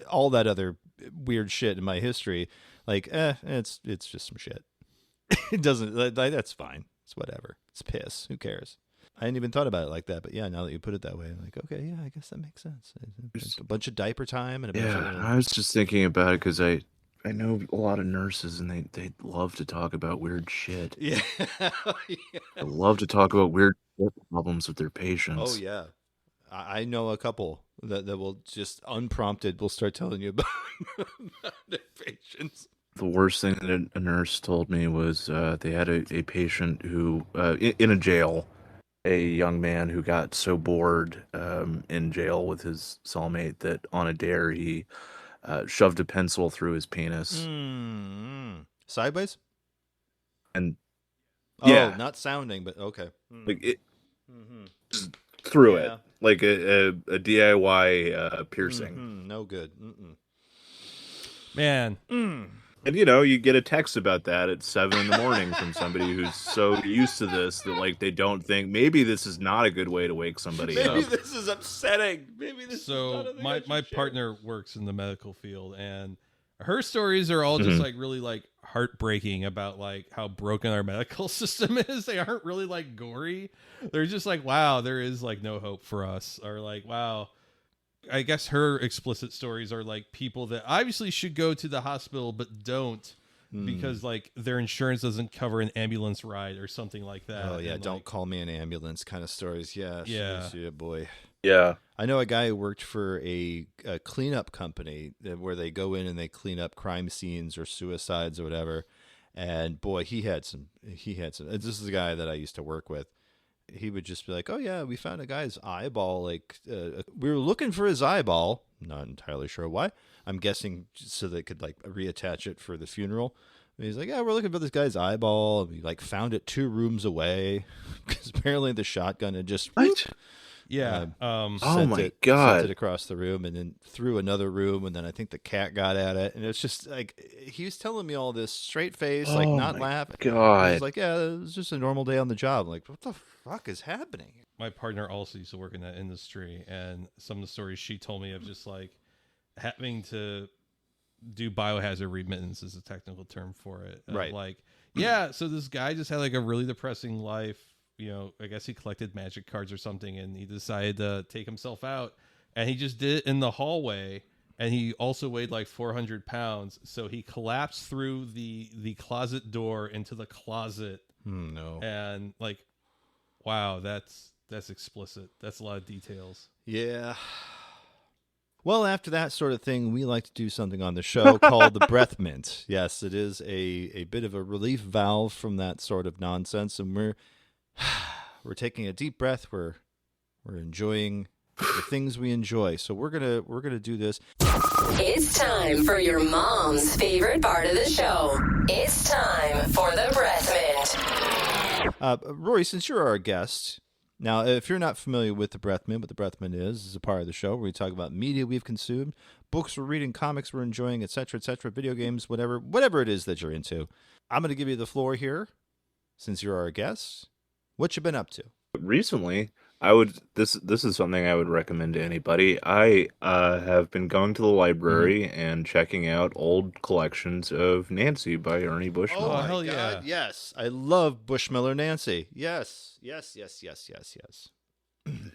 all that other weird shit in my history. Like, it's just some shit. It doesn't. That's fine. It's whatever. It's piss. Who cares? I hadn't even thought about it like that, but yeah, now that you put it that way, I'm like, okay, yeah, I guess that makes sense. A bunch of diaper time and a bunch of I was just thinking about it because I know a lot of nurses and they love to talk about weird shit. yeah. They love to talk about weird problems with their patients. Oh yeah, I know a couple that will just unprompted will start telling you about their patients. The worst thing that a nurse told me was they had a patient who in a jail, a young man who got so bored in jail with his cellmate that on a dare he shoved a pencil through his penis. Sideways? And yeah, not sounding, but okay. like it just through it like a DIY piercing. No good. Man. And you get a text about that at 7 a.m. from somebody who's so used to this that like they don't think maybe this is not a good way to wake somebody up. Maybe this is upsetting. Maybe this. So my partner works in the medical field, and her stories are all just like really like heartbreaking about like how broken our medical system is. They aren't really like gory. They're just like, wow, there is like no hope for us, or like, wow. I guess her explicit stories are like people that obviously should go to the hospital but don't because like their insurance doesn't cover an ambulance ride or something like that. Oh yeah, and, don't like, call me an ambulance kind of stories. Yeah, boy. Yeah. I know a guy who worked for a cleanup company where they go in and they clean up crime scenes or suicides or whatever. And boy, he had some. This is a guy that I used to work with. He would just be like, "Oh yeah, we found a guy's eyeball. Like we were looking for his eyeball. Not entirely sure why. I'm guessing so they could like reattach it for the funeral." And he's like, "Yeah, we're looking for this guy's eyeball. We like found it 2 rooms away because apparently the shotgun had just yeah. Oh sent my it, God. sent it across the room and then through another room, and then I think the cat got at it, and it's just like he was telling me all this straight face, like not laughing. God. He was like, "Yeah, it was just a normal day on the job." I'm like, what the fuck is happening? My partner also used to work in that industry, and some of the stories she told me of just like having to do biohazard remittance is a technical term for it. Right. Like, yeah, so this guy just had like a really depressing life. I guess he collected magic cards or something, and he decided to take himself out, and he just did it in the hallway. And he also weighed like 400 pounds. So he collapsed through the closet door into the closet. No. And like, wow, that's explicit. That's a lot of details. Yeah. Well, after that sort of thing, we like to do something on the show called the breath mint. Yes, it is a bit of a relief valve from that sort of nonsense, and we're taking a deep breath. We're enjoying the things we enjoy. So we're gonna do this. It's time for your mom's favorite part of the show. It's time for the breath mint. Rory, since you're our guest. Now, if you're not familiar with the Breath Mint, what the Breath Mint is a part of the show where we talk about media we've consumed, books we're reading, comics we're enjoying, etc., video games, whatever it is that you're into. I'm going to give you the floor here, since you're our guest. What you been up to? Recently, this is something I would recommend to anybody. I have been going to the library and checking out old collections of Nancy by Ernie Bushmiller. Oh, hell my yeah. God, yes. I love Bushmiller Nancy. Yes.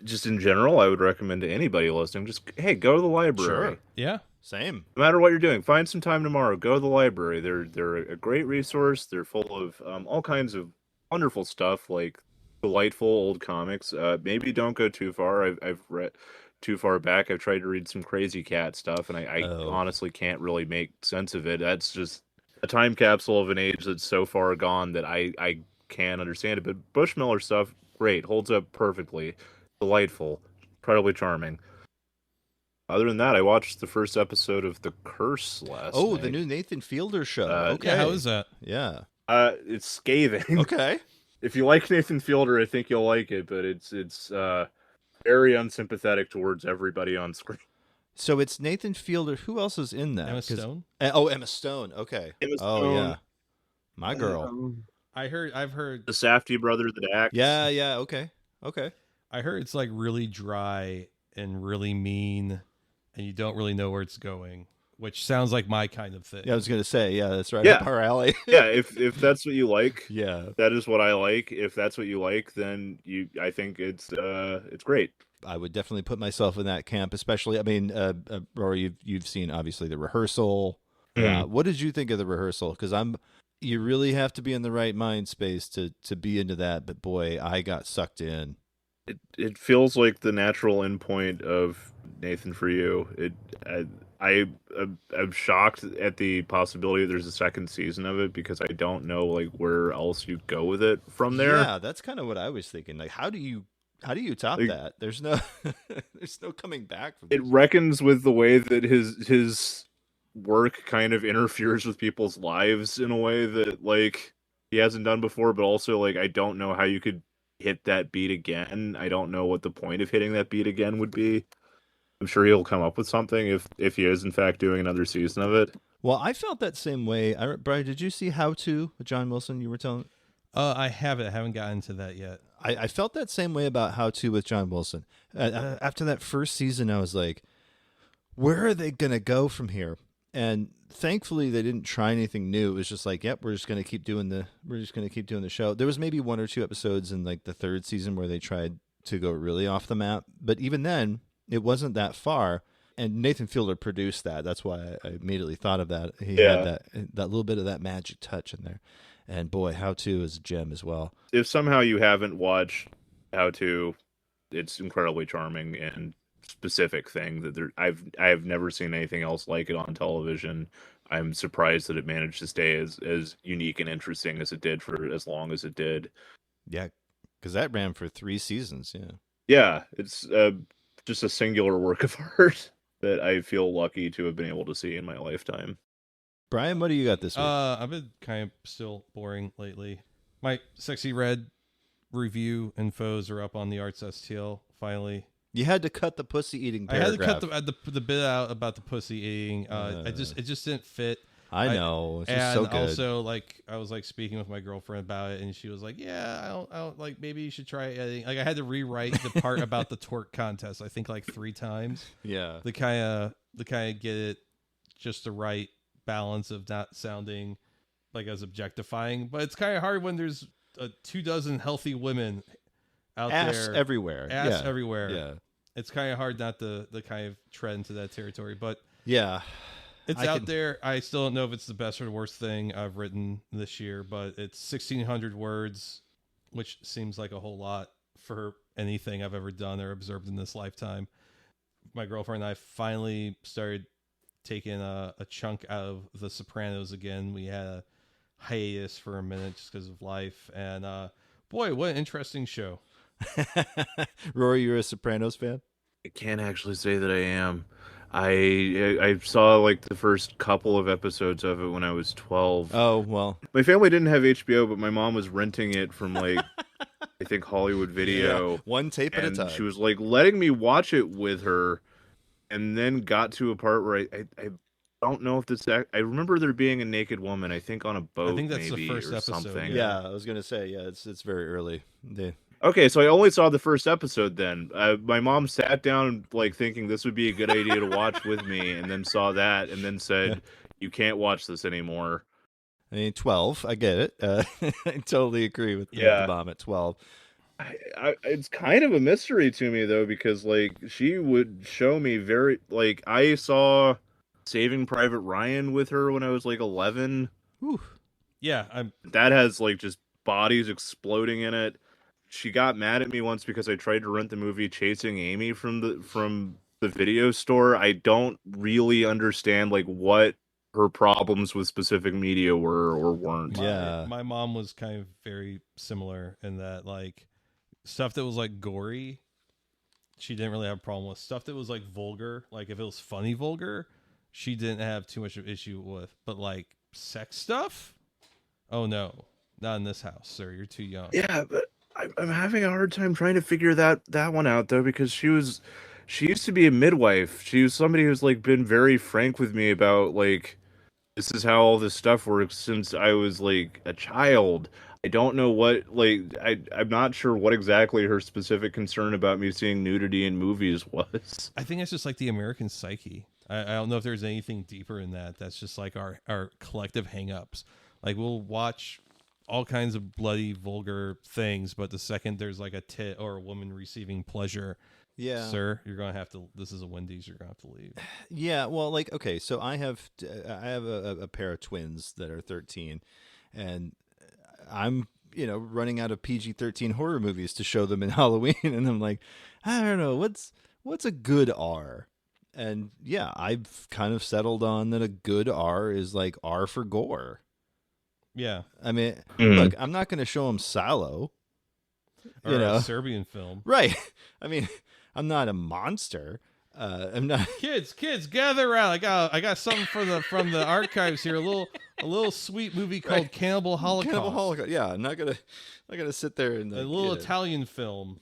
Just in general, I would recommend to anybody listening, just, hey, go to the library. Sure. Yeah. Same. No matter what you're doing, find some time tomorrow. Go to the library. They're a great resource. They're full of all kinds of wonderful stuff, like delightful old comics. Maybe don't go too far. I've read too far back. I've tried to read some Crazy Cat stuff, and I honestly can't really make sense of it. That's just a time capsule of an age that's so far gone that I can't understand it. But Bushmiller stuff, great, holds up perfectly, delightful, incredibly charming. Other than that, I watched the first episode of The Curse last night. The new Nathan Fielder show. Okay. Yeah, how is that? Yeah. It's scathing. Okay. If you like Nathan Fielder, I think you'll like it, but it's very unsympathetic towards everybody on screen. So it's Nathan Fielder. Who else is in that? Emma Stone? Emma Stone. Okay. Emma Oh, Stone. yeah. My girl. I've heard The Safdie brother that acts. Yeah. Okay. I heard it's like really dry and really mean, and you don't really know where it's going, which sounds like my kind of thing. Yeah, I was going to say, yeah, that's right Yeah. up our alley. Yeah, if that's what you like, Yeah. that is what I like. If that's what you like, then I think it's great. I would definitely put myself in that camp, especially, I mean, Rory, you've seen, obviously, The Rehearsal. What did you think of The Rehearsal? Because you really have to be in the right mind space to be into that, but boy, I got sucked in. It feels like the natural endpoint of Nathan For You. I'm shocked at the possibility there's a second season of it, because I don't know like where else you go with it from there. Yeah, that's kind of what I was thinking. Like, how do you top that? There's no there's no coming back from It reckons with the way that his work kind of interferes with people's lives in a way that like he hasn't done before, but also like I don't know how you could hit that beat again. I don't know what the point of hitting that beat again would be. I'm sure he'll come up with something if he is in fact doing another season of it. Well, I felt that same way. Brian, did you see How To with John Wilson? You were telling. I haven't gotten to that yet. I felt that same way about How To with John Wilson. After that first season, I was like, where are they going to go from here? And thankfully, they didn't try anything new. It was just like, yep, we're just going to keep doing the show. There was maybe 1 or 2 episodes in like the third season where they tried to go really off the map, but even then, it wasn't that far. And Nathan Fielder produced that. That's why I immediately thought of that. He had that little bit of that magic touch in there. And boy, How To is a gem as well. If somehow you haven't watched How To, it's incredibly charming and specific thing that I have never seen anything else like it on television. I'm surprised that it managed to stay as unique and interesting as it did for as long as it did. Yeah, because that ran for 3 seasons. Yeah, it's just a singular work of art that I feel lucky to have been able to see in my lifetime. Brian, what do you got this week? I've been kind of still boring lately. My Sexy Red review infos are up on the Arts STL finally. You had to cut the pussy eating paragraph. I had to cut the bit out about the pussy eating. It just didn't fit. I know. It's just and so good. Also, like, I was like speaking with my girlfriend about it, and she was like, "Yeah, I don't like. Maybe you should try editing." Like, I had to rewrite the part about the twerk contest. I think like 3 times. Yeah. The kind of get it just the right balance of not sounding like as objectifying, but it's kind of hard when there's 24 healthy women out Ass there everywhere. everywhere. Yeah. It's kind of hard not to kind of tread into that territory, but yeah, it's out there. I still don't know if it's the best or the worst thing I've written this year, but it's 1,600 words, which seems like a whole lot for anything I've ever done or observed in this lifetime. my girlfriend and I finally started taking a chunk out of The Sopranos again. We had a hiatus for a minute just because of life, and boy, what an interesting show. Rory, you're a Sopranos fan? I can't actually say that I am. I saw like the first couple of episodes of it when I was 12. Oh, well. My family didn't have HBO, but my mom was renting it from like I think Hollywood Video. Yeah, one tape at a and time. she was like letting me watch it with her, and then got to a part where I don't know if this. I remember there being a naked woman. I think on a boat. I think that's maybe, the first or episode. something. Yeah, I was gonna say, yeah, it's very early. Okay, so I only saw the first episode then. My mom sat down like thinking this would be a good idea to watch with me, and then saw that, and then said, "You can't watch this anymore." I mean, 12, I get it. I totally agree with Yeah. the mom at 12. It's kind of a mystery to me though, because like she would show me very like I saw Saving Private Ryan with her when I was like 11. Whew. Yeah, That has like just bodies exploding in it. She got mad at me once because I tried to rent the movie Chasing Amy from the video store. I don't really understand like what her problems with specific media were or weren't. Yeah. my mom was kind of very similar in that, like, stuff that was like gory, she didn't really have a problem with. Stuff that was like vulgar, like if it was funny vulgar, she didn't have too much of an issue with. But like sex stuff, oh no, not in this house, sir. You're too young. Yeah, but I'm having a hard time trying to figure that one out though, because she used to be a midwife. She was somebody who's like been very frank with me about like this is how all this stuff works since I was like a child. I don't know what like I'm not sure what exactly her specific concern about me seeing nudity in movies was. I think it's just like the American psyche. I don't know if there's anything deeper in that. That's just like our collective hang-ups. Like we'll watch all kinds of bloody, vulgar things, but the second there's like a tit or a woman receiving pleasure, Yeah. sir, you're gonna have to. This is a Wendy's. You're gonna have to leave. Yeah, well, like, okay, so I have a pair of twins that are 13, and I'm running out of PG-13 horror movies to show them in Halloween, and I'm like, I don't know what's a good R, and yeah, I've kind of settled on that a good R is like R for gore. Yeah, I mean, look, I'm not going to show them Salo, or a Serbian film, right? I mean, I'm not a monster. I'm not. Kids, gather around. I got something from the archives here. A little sweet movie called Cannibal Holocaust. Cannibal Holocaust. Yeah, I'm not gonna sit there and a little Italian film.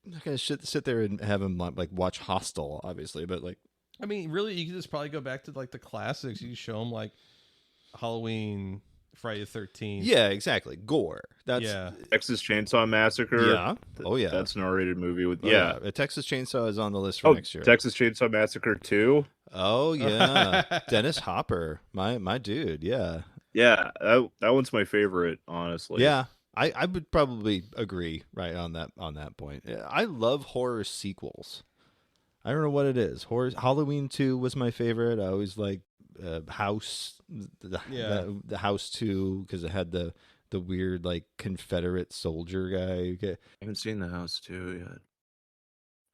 I'm not gonna sit there and have them like watch Hostel, obviously, but like, I mean, really, you could just probably go back to like the classics. You could show them like Halloween, Friday the 13th. Yeah, exactly. Gore. That's Texas Chainsaw Massacre. Yeah. Oh yeah. That's an R-rated movie with A Texas Chainsaw is on the list for next year. Texas Chainsaw Massacre 2. Oh yeah. Dennis Hopper, my dude. Yeah. Yeah, that one's my favorite, honestly. Yeah. I would probably agree right on that point. I love horror sequels. I don't know what it is. Halloween 2 was my favorite. I always like House, the House 2, because it had the weird like Confederate soldier guy. I haven't seen the House 2 yet.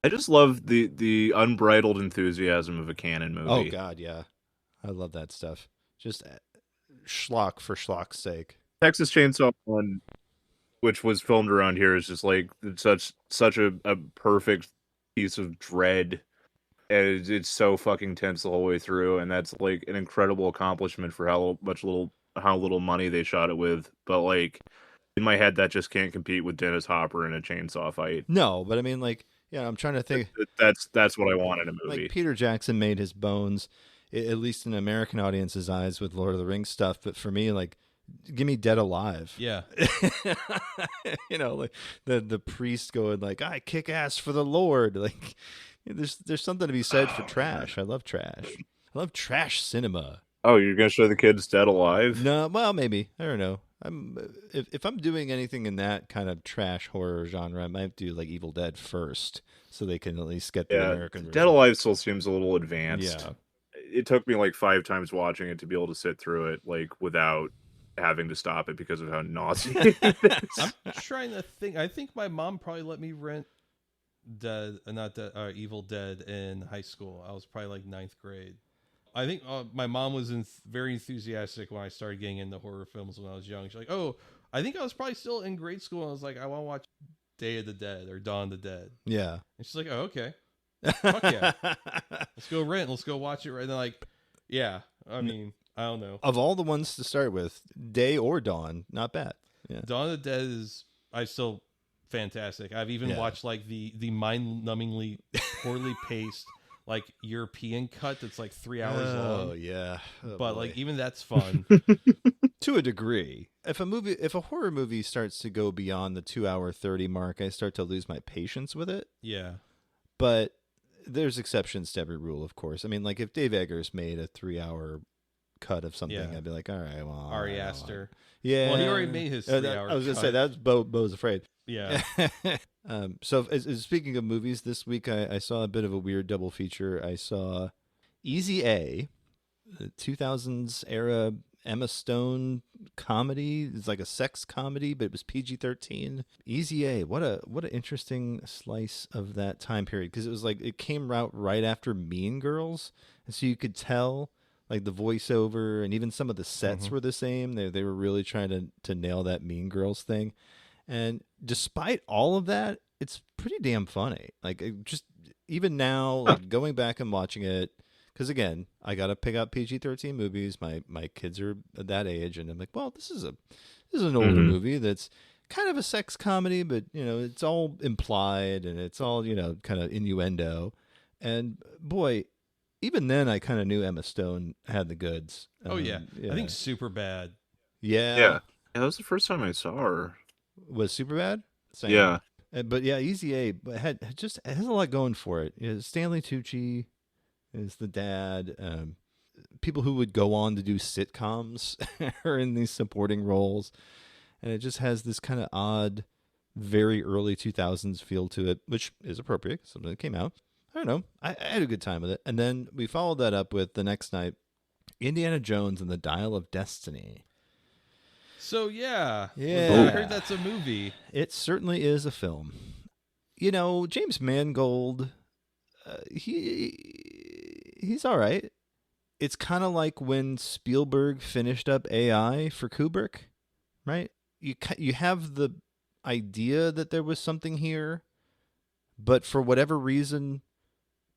I just love the unbridled enthusiasm of a canon movie. Oh God, yeah, I love that stuff. Just schlock for schlock's sake. Texas Chainsaw 1, which was filmed around here, is just like such a perfect piece of dread. And it's so fucking tense the whole way through, and that's like an incredible accomplishment for how little money they shot it with. But like in my head, that just can't compete with Dennis Hopper in a chainsaw fight. No, but I mean, like, yeah, I'm trying to think. That's what I want in a movie. Like Peter Jackson made his bones, at least in American audience's eyes, with Lord of the Rings stuff. But for me, like, give me Dead Alive. Yeah. Like the priest going like, I kick ass for the Lord. Like, there's something to be said for trash. I love trash. I love trash cinema. Oh, you're gonna show the kids Dead Alive? No, well, maybe. I don't know. If I'm doing anything in that kind of trash horror genre, I might do like Evil Dead first, so they can at least get the American version. Dead Alive still seems a little advanced. Yeah. It took me like 5 times watching it to be able to sit through it, like without having to stop it because of how nauseating it is. I'm trying to think. I think my mom probably let me rent Evil Dead in high school. I was probably like 9th grade. I think my mom was very enthusiastic when I started getting into horror films when I was young. She's like, "Oh, I think I was probably still in grade school." And I was like, "I want to watch Day of the Dead or Dawn of the Dead." Yeah. And she's like, "Oh, okay, fuck yeah, let's go rent. Let's go watch it." Right. And then like, yeah. I mean, I don't know. Of all the ones to start with, Day or Dawn, not bad. Yeah. Dawn of the Dead is still fantastic. I've even watched like the mind-numbingly poorly paced like European cut that's like 3 hours long. Oh yeah. Oh, but boy. like even that's fun. To a degree. If a horror movie starts to go beyond the 2-hour 30 mark, I start to lose my patience with it. Yeah. But there's exceptions to every rule, of course. I mean, like if Dave Eggers made a 3-hour cut of something, I'd be like, all right, well, Ari Aster. Yeah. Well, he already made his 3-hour I was gonna cut. say that's Bo's Afraid. Yeah. So speaking of movies, this week I saw a bit of a weird double feature. I saw Easy A, the 2000s era Emma Stone comedy. It's like a sex comedy, but it was PG-13. Easy A, what an interesting slice of that time period, because it was like it came out right after Mean Girls, and so you could tell like the voiceover and even some of the sets were the same. They were really trying to nail that Mean Girls thing. And despite all of that, it's pretty damn funny. Like just even now, like going back and watching it, because again, I gotta pick up PG-13 movies. My kids are that age, and I'm like, well, this is an older movie that's kind of a sex comedy, but it's all implied and it's all kind of innuendo. And boy, even then, I kind of knew Emma Stone had the goods. Oh yeah. I think Superbad. Yeah. That was the first time I saw her. Was Superbad? Same. Yeah. But yeah, Easy A it has a lot going for it. Stanley Tucci is the dad. People who would go on to do sitcoms are in these supporting roles, and it just has this kind of odd, very early 2000s feel to it, which is appropriate. Something that came out. I don't know. I had a good time with it, and then we followed that up with the next night, Indiana Jones and the Dial of Destiny. So Yeah. I heard that's a movie. It certainly is a film. James Mangold, he's all right. It's kind of like when Spielberg finished up AI for Kubrick, right? You have the idea that there was something here, but for whatever reason,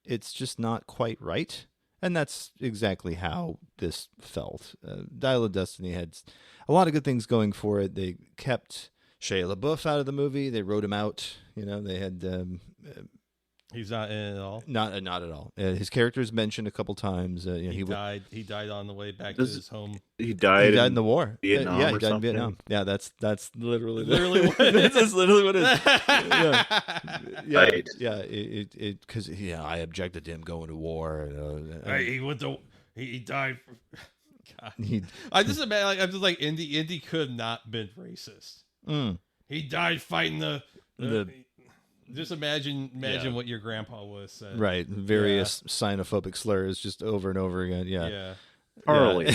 it's just not quite right. And that's exactly how this felt. Dial of Destiny had a lot of good things going for it. They kept Shia LaBeouf out of the movie. They wrote him out. They had... He's not in it at all? Not at all. His character is mentioned a couple times. He died. He died on the way back to his home. He died in the war. Vietnam yeah, he or died in something. Vietnam. Yeah, that's literally what it is. That's literally what it is. Yeah, Right. Yeah. Because I objected to him going to war. He died. God. He- I just imagine. I'm just like Indy could have not been racist. He died fighting the. Just imagine what your grandpa would have said. Right. Various xenophobic slurs just over and over again. Yeah. Yeah. Charlie.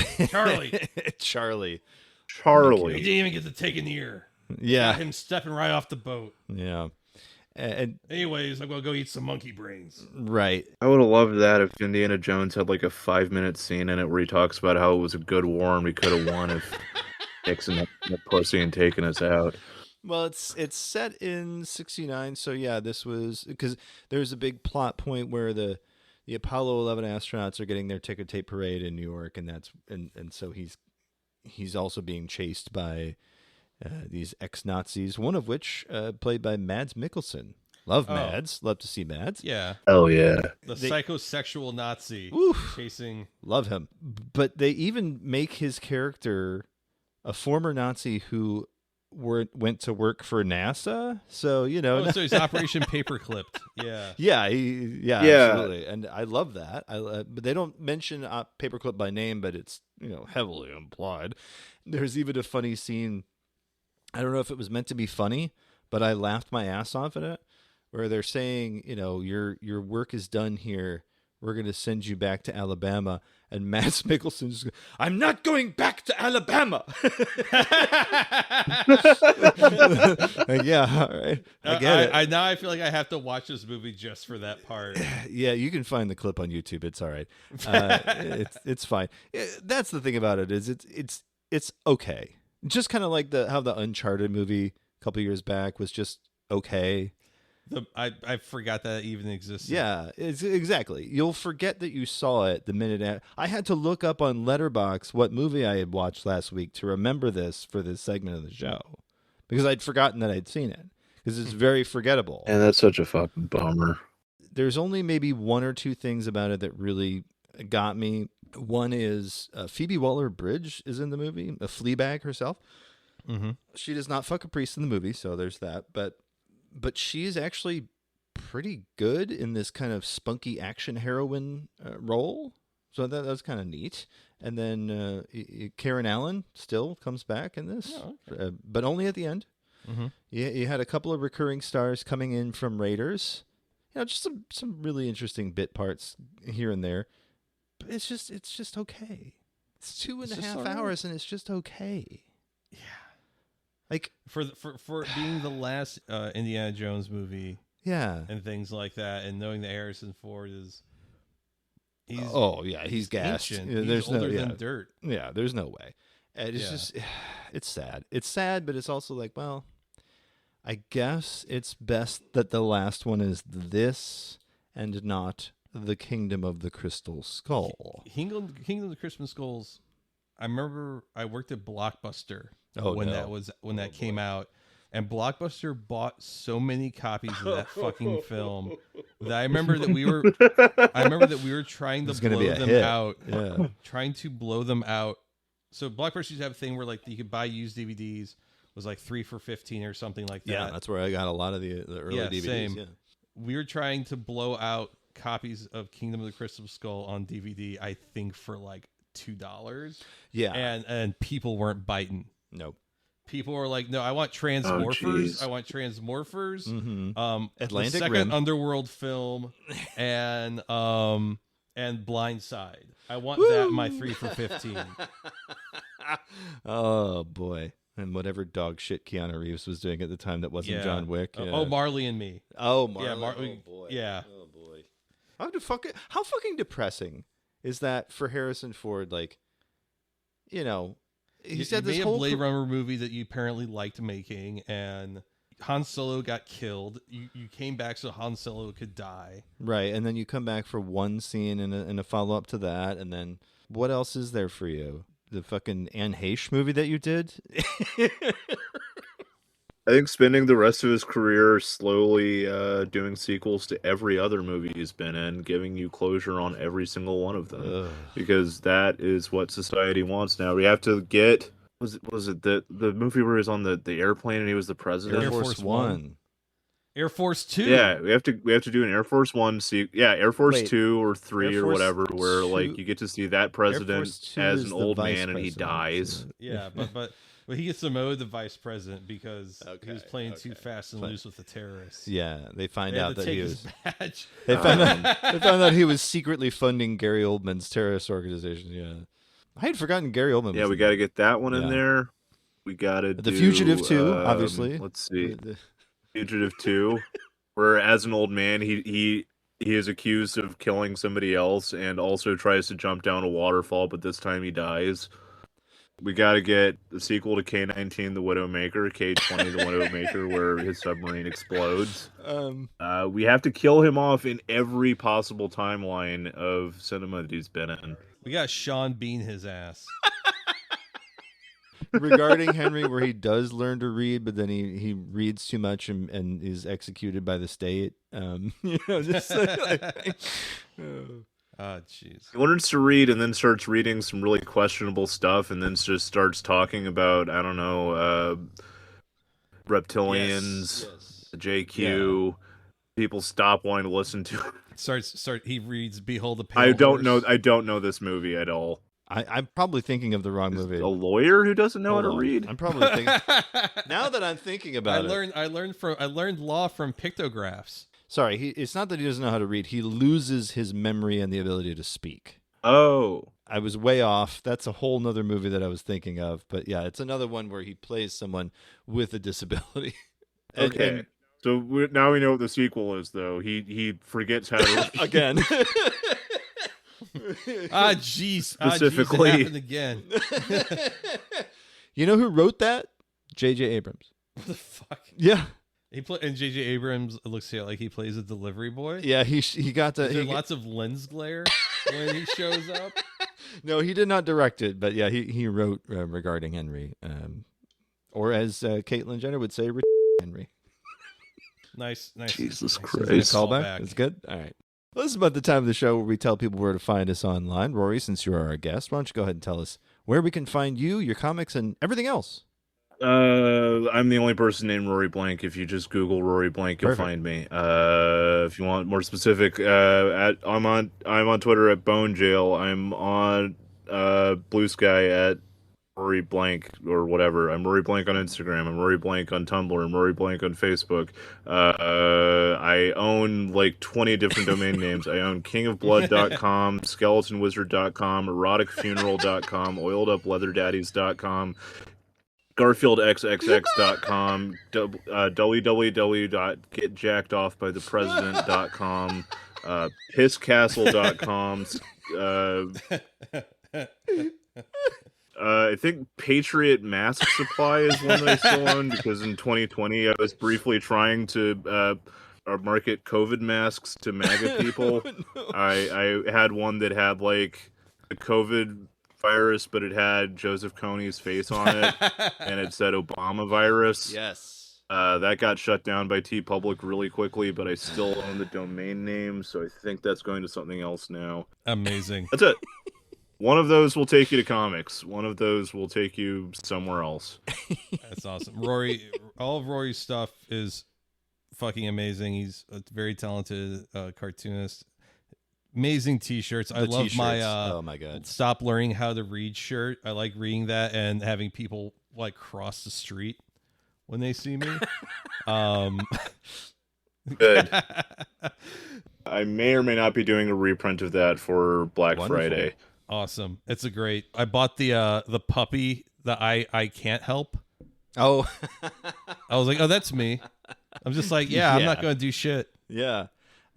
Charlie. Charlie. He didn't even get to take an ear. Yeah. Got him stepping right off the boat. Yeah. And Anyways, I'm gonna go eat some monkey brains. right. I would have loved that if Indiana Jones had like a 5-minute scene in it where he talks about how it was a good war and we could have won if Nixon had the pussy and taken us out. Well, it's set in 1969, so yeah, this was because there's a big plot point where the Apollo 11 astronauts are getting their ticker tape parade in New York, and so he's also being chased by these ex-Nazis, one of which played by Mads Mikkelsen. Love Mads, love to see Mads. Yeah. Oh yeah. The psychosexual Nazi chasing. Love him, but they even make his character a former Nazi who went to work for NASA, so so he's Operation Paperclipped. yeah, absolutely, and I love that. But they don't mention Paperclip by name, but it's heavily implied. There's even a funny scene. I don't know if it was meant to be funny, but I laughed my ass off at it, where they're saying, your work is done here. we're going to send you back to Alabama. And Mads Mikkelsen's, I'm not going back to Alabama. Like, yeah, all right. I get it. Now I feel like I have to watch this movie just for that part. Yeah, you can find the clip on YouTube. It's all right. It's fine. That's the thing about it is it's okay. Just kind of like how the Uncharted movie a couple years back was just okay. I forgot that even existed. Yeah, exactly. You'll forget that you saw it the minute I had to look up on Letterboxd what movie I had watched last week to remember this for this segment of the show, because I'd forgotten that I'd seen it, because it's very forgettable. And that's such a fucking bummer. There's only maybe one or two things about it that really got me. One is Phoebe Waller-Bridge is in the movie, a Fleabag herself. Mm-hmm. She does not fuck a priest in the movie, so there's that. But she's actually pretty good in this kind of spunky action heroine role. So that was kind of neat. And then Karen Allen still comes back in this, but only at the end. Mm-hmm. You had a couple of recurring stars coming in from Raiders. Just some really interesting bit parts here and there. But it's just okay. It's 2.5 hours and it's just okay. Yeah. Like for being the last Indiana Jones movie, and things like that, and knowing that Harrison Ford he's gassed. Ancient. There's he's older no, than dirt. Yeah, there's no way. It's just, it's sad. It's sad, but it's also like, well, I guess it's best that the last one is this and not the Kingdom of the Crystal Skull. Kingdom of the Crystal Skulls. I remember I worked at Blockbuster. When that came out, and Blockbuster bought so many copies of that fucking film that I remember that we were trying to blow them out. Yeah. Trying to blow them out. So Blockbuster used to have a thing where like you could buy used DVDs, was like 3 for $15 or something like that. Yeah, that's where I got a lot of the early DVDs. Same. Yeah. We were trying to blow out copies of Kingdom of the Crystal Skull on DVD, I think for like $2. Yeah. And people weren't biting. Nope. People were like, "No, I want Transmorphers. I want Transmorphers." Mm-hmm. Atlantic the second Rim. Underworld film, and Blind Side. I want that in my 3 for $15. Oh boy! And whatever dog shit Keanu Reeves was doing at the time that wasn't John Wick. Oh, Marley and Me. Oh, Marley. Yeah, oh boy. Yeah. Oh boy. How fucking depressing is that for Harrison Ford? Like, he said this made whole a Blade Runner movie that you apparently liked making, and Han Solo got killed. You came back so Han Solo could die. Right, and then you come back for one scene and a follow-up to that, and then what else is there for you? The fucking Anne Heche movie that you did? I think spending the rest of his career slowly doing sequels to every other movie he's been in, giving you closure on every single one of them. Ugh. Because that is what society wants now. We have to get... Was it the movie where he was on the airplane and he was the president? Air Force One. Air Force 2. Yeah, we have to do an Air Force One Air Force 2 or 3 or whatever, where like you get to see that president as an old man and he dies. Yeah, but he gets demoted to vice president because he was playing too fast and loose with the terrorists. Yeah, they find out that he was. Badge. They found out he was secretly funding Gary Oldman's terrorist organization. Yeah, I had forgotten Gary Oldman. Yeah, we got to get that one in there. We got to The Fugitive 2, obviously. Let's see, Fugitive 2, where as an old man he is accused of killing somebody else and also tries to jump down a waterfall, but this time he dies. We got to get the sequel to K-19, The Widowmaker, K-20, The Widowmaker, where his submarine explodes. We have to kill him off in every possible timeline of cinema that he's been in. We got Sean Bean his ass. Regarding Henry, where he does learn to read, but then he reads too much and is executed by the state. Just Oh, jeez. He learns to read and then starts reading some really questionable stuff and then just starts talking about, I don't know, reptilians, JQ. Yeah. People stop wanting to listen to him. He reads Behold the Pale I don't know this movie at all. I'm probably thinking of the wrong movie. A lawyer who doesn't know how to read? I'm probably thinking. Now that I'm thinking about I learned law from pictographs. Sorry, it's not that he doesn't know how to read. He loses his memory and the ability to speak. Oh. I was way off. That's a whole nother movie that I was thinking of. But yeah, it's another one where he plays someone with a disability. Okay. So now we know what the sequel is, though. He forgets how to again. Jeez. Specifically. It happened again. You know who wrote that? J.J. Abrams. What the fuck? Yeah. And J.J. Abrams looks like he plays a delivery boy. Yeah, he got to. Is there lots of lens glare when he shows up? No, he did not direct it, but yeah, he wrote regarding Henry, or as Caitlyn Jenner would say, Henry. Nice. Jesus nice. Christ. Callback. That's good. All right. Well, this is about the time of the show where we tell people where to find us online. Rory, since you are our guest, why don't you go ahead and tell us where we can find you, your comics, and everything else? I'm the only person named Rory Blank. If you just Google Rory Blank, you'll find me. If you want more specific, I'm on Twitter at Bone Jail. I'm on Blue Sky at Rory Blank or whatever. I'm Rory Blank on Instagram. I'm Rory Blank on Tumblr. I'm Rory Blank on Facebook. I own like 20 different domain names. I own kingofblood.com, skeletonwizard.com, eroticfuneral.com, oiledupleatherdaddies.com, GarfieldXXX.com, www.getjackedoffbythepresident.com, pisscastle.com. I think Patriot Mask Supply is one that I still own because in 2020 I was briefly trying to market COVID masks to MAGA people. No. I had one that had like the COVID virus, but it had Joseph Kony's face on it, and it said Obama virus. Yes. That got shut down by TeePublic really quickly, but I still own the domain name, so I think that's going to something else now. Amazing. That's it. One of those will take you to comics. One of those will take you somewhere else. That's awesome. Rory, all of Rory's stuff is fucking amazing. He's a very talented cartoonist. Amazing t-shirts. I love my oh my god, Stop Learning How to Read shirt. I like reading that and having people like cross the street when they see me. Good. I may or may not be doing a reprint of that for Black Friday. Awesome. It's a great. I bought the puppy that I can't help. Oh. I was like, oh, that's me. I'm just like, yeah. I'm not going to do shit. Yeah.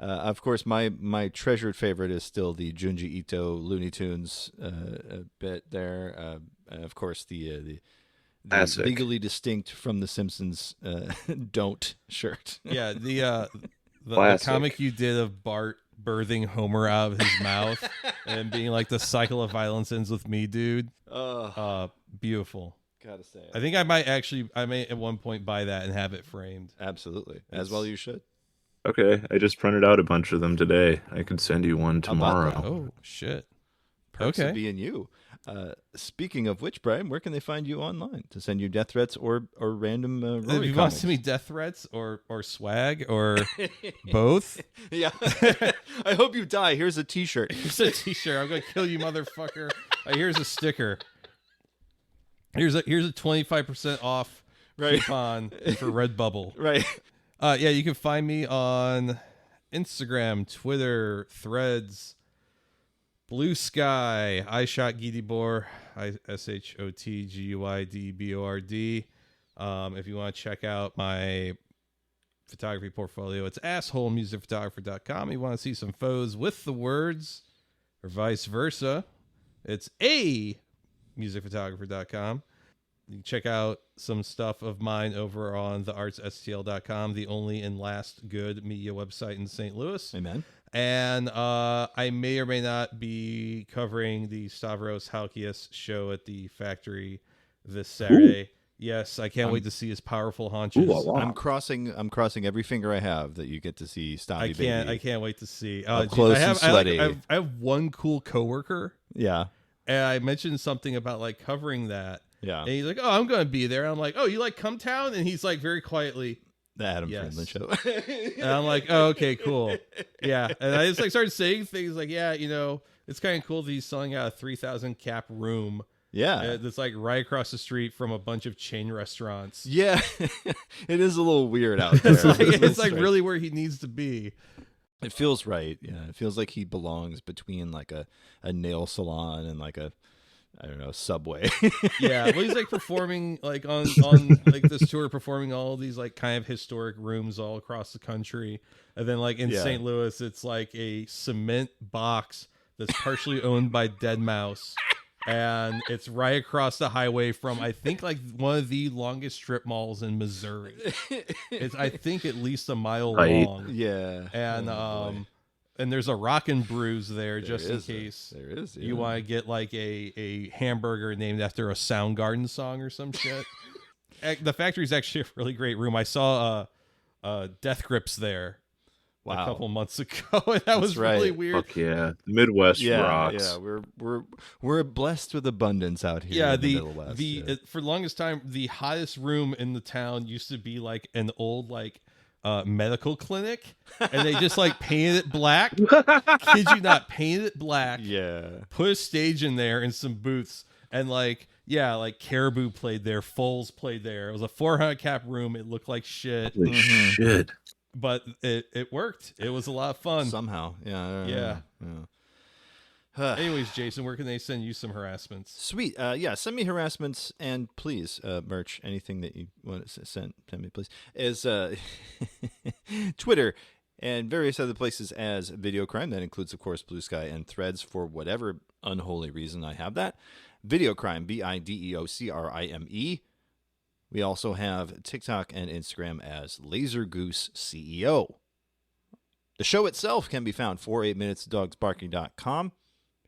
Of course, my treasured favorite is still the Junji Ito Looney Tunes bit there. Of course, the legally distinct from The Simpsons don't shirt. Yeah, the comic you did of Bart birthing Homer out of his mouth and being like, the cycle of violence ends with me, dude. Beautiful. Gotta say it. I think I may at one point buy that and have it framed. Absolutely. As well you should. Okay, I just printed out a bunch of them today. I could send you one tomorrow. Oh, shit. Perks of being you. Speaking of which, Brian, where can they find you online to send you death threats or random Rory if you want to send me death threats or swag or both? Yeah. I hope you die. Here's a t-shirt. Here's a t-shirt. I'm going to kill you, motherfucker. Here's a sticker. Here's a 25% off coupon for Redbubble. Right. Yeah, you can find me on Instagram, Twitter, Threads, Blue Sky, I Shot Gidibor, SHOTGUIDBORD. If you want to check out my photography portfolio, it's assholemusicphotographer.com. If you want to see some photos with the words, or vice versa, it's musicphotographer.com. You can check out some stuff of mine over on theartsstl.com, the only and last good media website in St. Louis. Amen. And I may or may not be covering the Stavros Halkias show at the factory this Saturday. Ooh. Yes, I can't wait to see his powerful haunches. Ooh, I'm crossing every finger I have that you get to see Stabby Baby. I can't wait to see. Close and sweaty. I have one cool coworker. Yeah. And I mentioned something about like covering that. Yeah. And he's like, oh, I'm going to be there. And I'm like, oh, you like Come Town? And he's like very quietly, the Adam Friedland show. And I'm like, oh, okay, cool. Yeah. And I just like started saying things like, yeah, you know, it's kind of cool that he's selling out a 3,000 cap room Yeah. It's like right across the street from a bunch of chain restaurants. Yeah. It is a little weird out there. It's like really where he needs to be. It feels right. Yeah. It feels like he belongs between like a nail salon and like a, I don't know, Subway. Yeah. Well, he's like performing like on like this tour, performing all these like kind of historic rooms all across the country. And then like in St. Louis, it's like a cement box that's partially owned by Deadmau5. And it's right across the highway from, I think, like one of the longest strip malls in Missouri. It's, I think, at least a mile long. Yeah. And and there's a Rockin' Brews there just in case there is. Yeah. you want to get like a hamburger named after a Soundgarden song or some shit. The factory's actually a really great room. I saw Death Grips there. Wow. A couple months ago, and that was really weird. Fuck yeah, the Midwest rocks. Yeah, we're blessed with abundance out here. Yeah, in the Middle West. For the longest time, the hottest room in the town used to be like an old like medical clinic, and they just like painted it black. Kid you not, painted it black. Yeah, put a stage in there and some booths, and like Caribou played there, Foles played there. It was a 400 cap room. It looked like shit. Holy shit. But it worked. It was a lot of fun. Somehow. Yeah. Anyways, Jason, where can they send you some harassments? Sweet. Yeah, send me harassments, and please, merch, anything that you want to send me, please, is Twitter and various other places as Video Crime. That includes, of course, Blue Sky and Threads for whatever unholy reason I have that. Video Crime, BIDEOCRIME. We also have TikTok and Instagram as Laser Goose CEO. The show itself can be found 48minutesdogsbarking.com.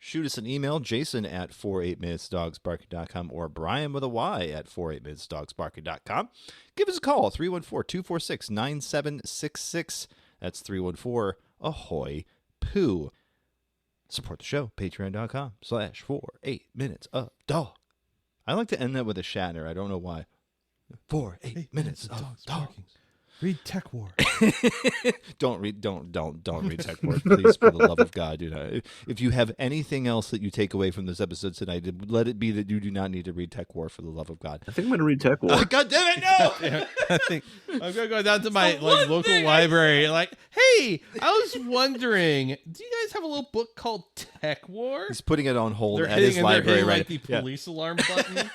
Shoot us an email, Jason at 48minutesdogsbarking.com or Brian with a Y at 48minutesdogsbarking.com. Give us a call, 314-246-9766. That's 314-AHOY POO. Support the show, patreon.com/48minutesofdog. I like to end that with a Shatner. I don't know why. 8 minutes of dogs. Read Tekwar. Don't read Tekwar, please, for the love of God. Do not. If you have anything else that you take away from this episode tonight, let it be that you do not need to read Tekwar, for the love of God. I think I'm going to read Tekwar. God damn it, no! I think I'm going to go down to my local library. Like, hey, I was wondering, do you guys have a little book called Tekwar? He's putting it on hold They're at his library, like right? the police alarm button.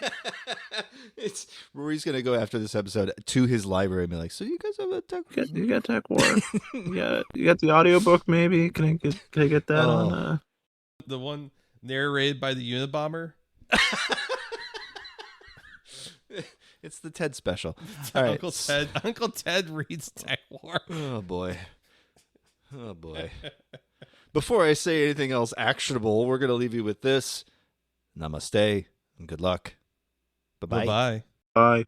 Rory's gonna go after this episode to his library and be like, "So you guys have a Tekwar? You got Tekwar? You got the audiobook? Maybe can I get that on? The one narrated by the Unabomber. It's the Ted special. All right. Uncle Ted reads Tekwar. Oh boy. Before I say anything else actionable, we're gonna leave you with this. Namaste and good luck. Bye-bye. Bye-bye. Bye.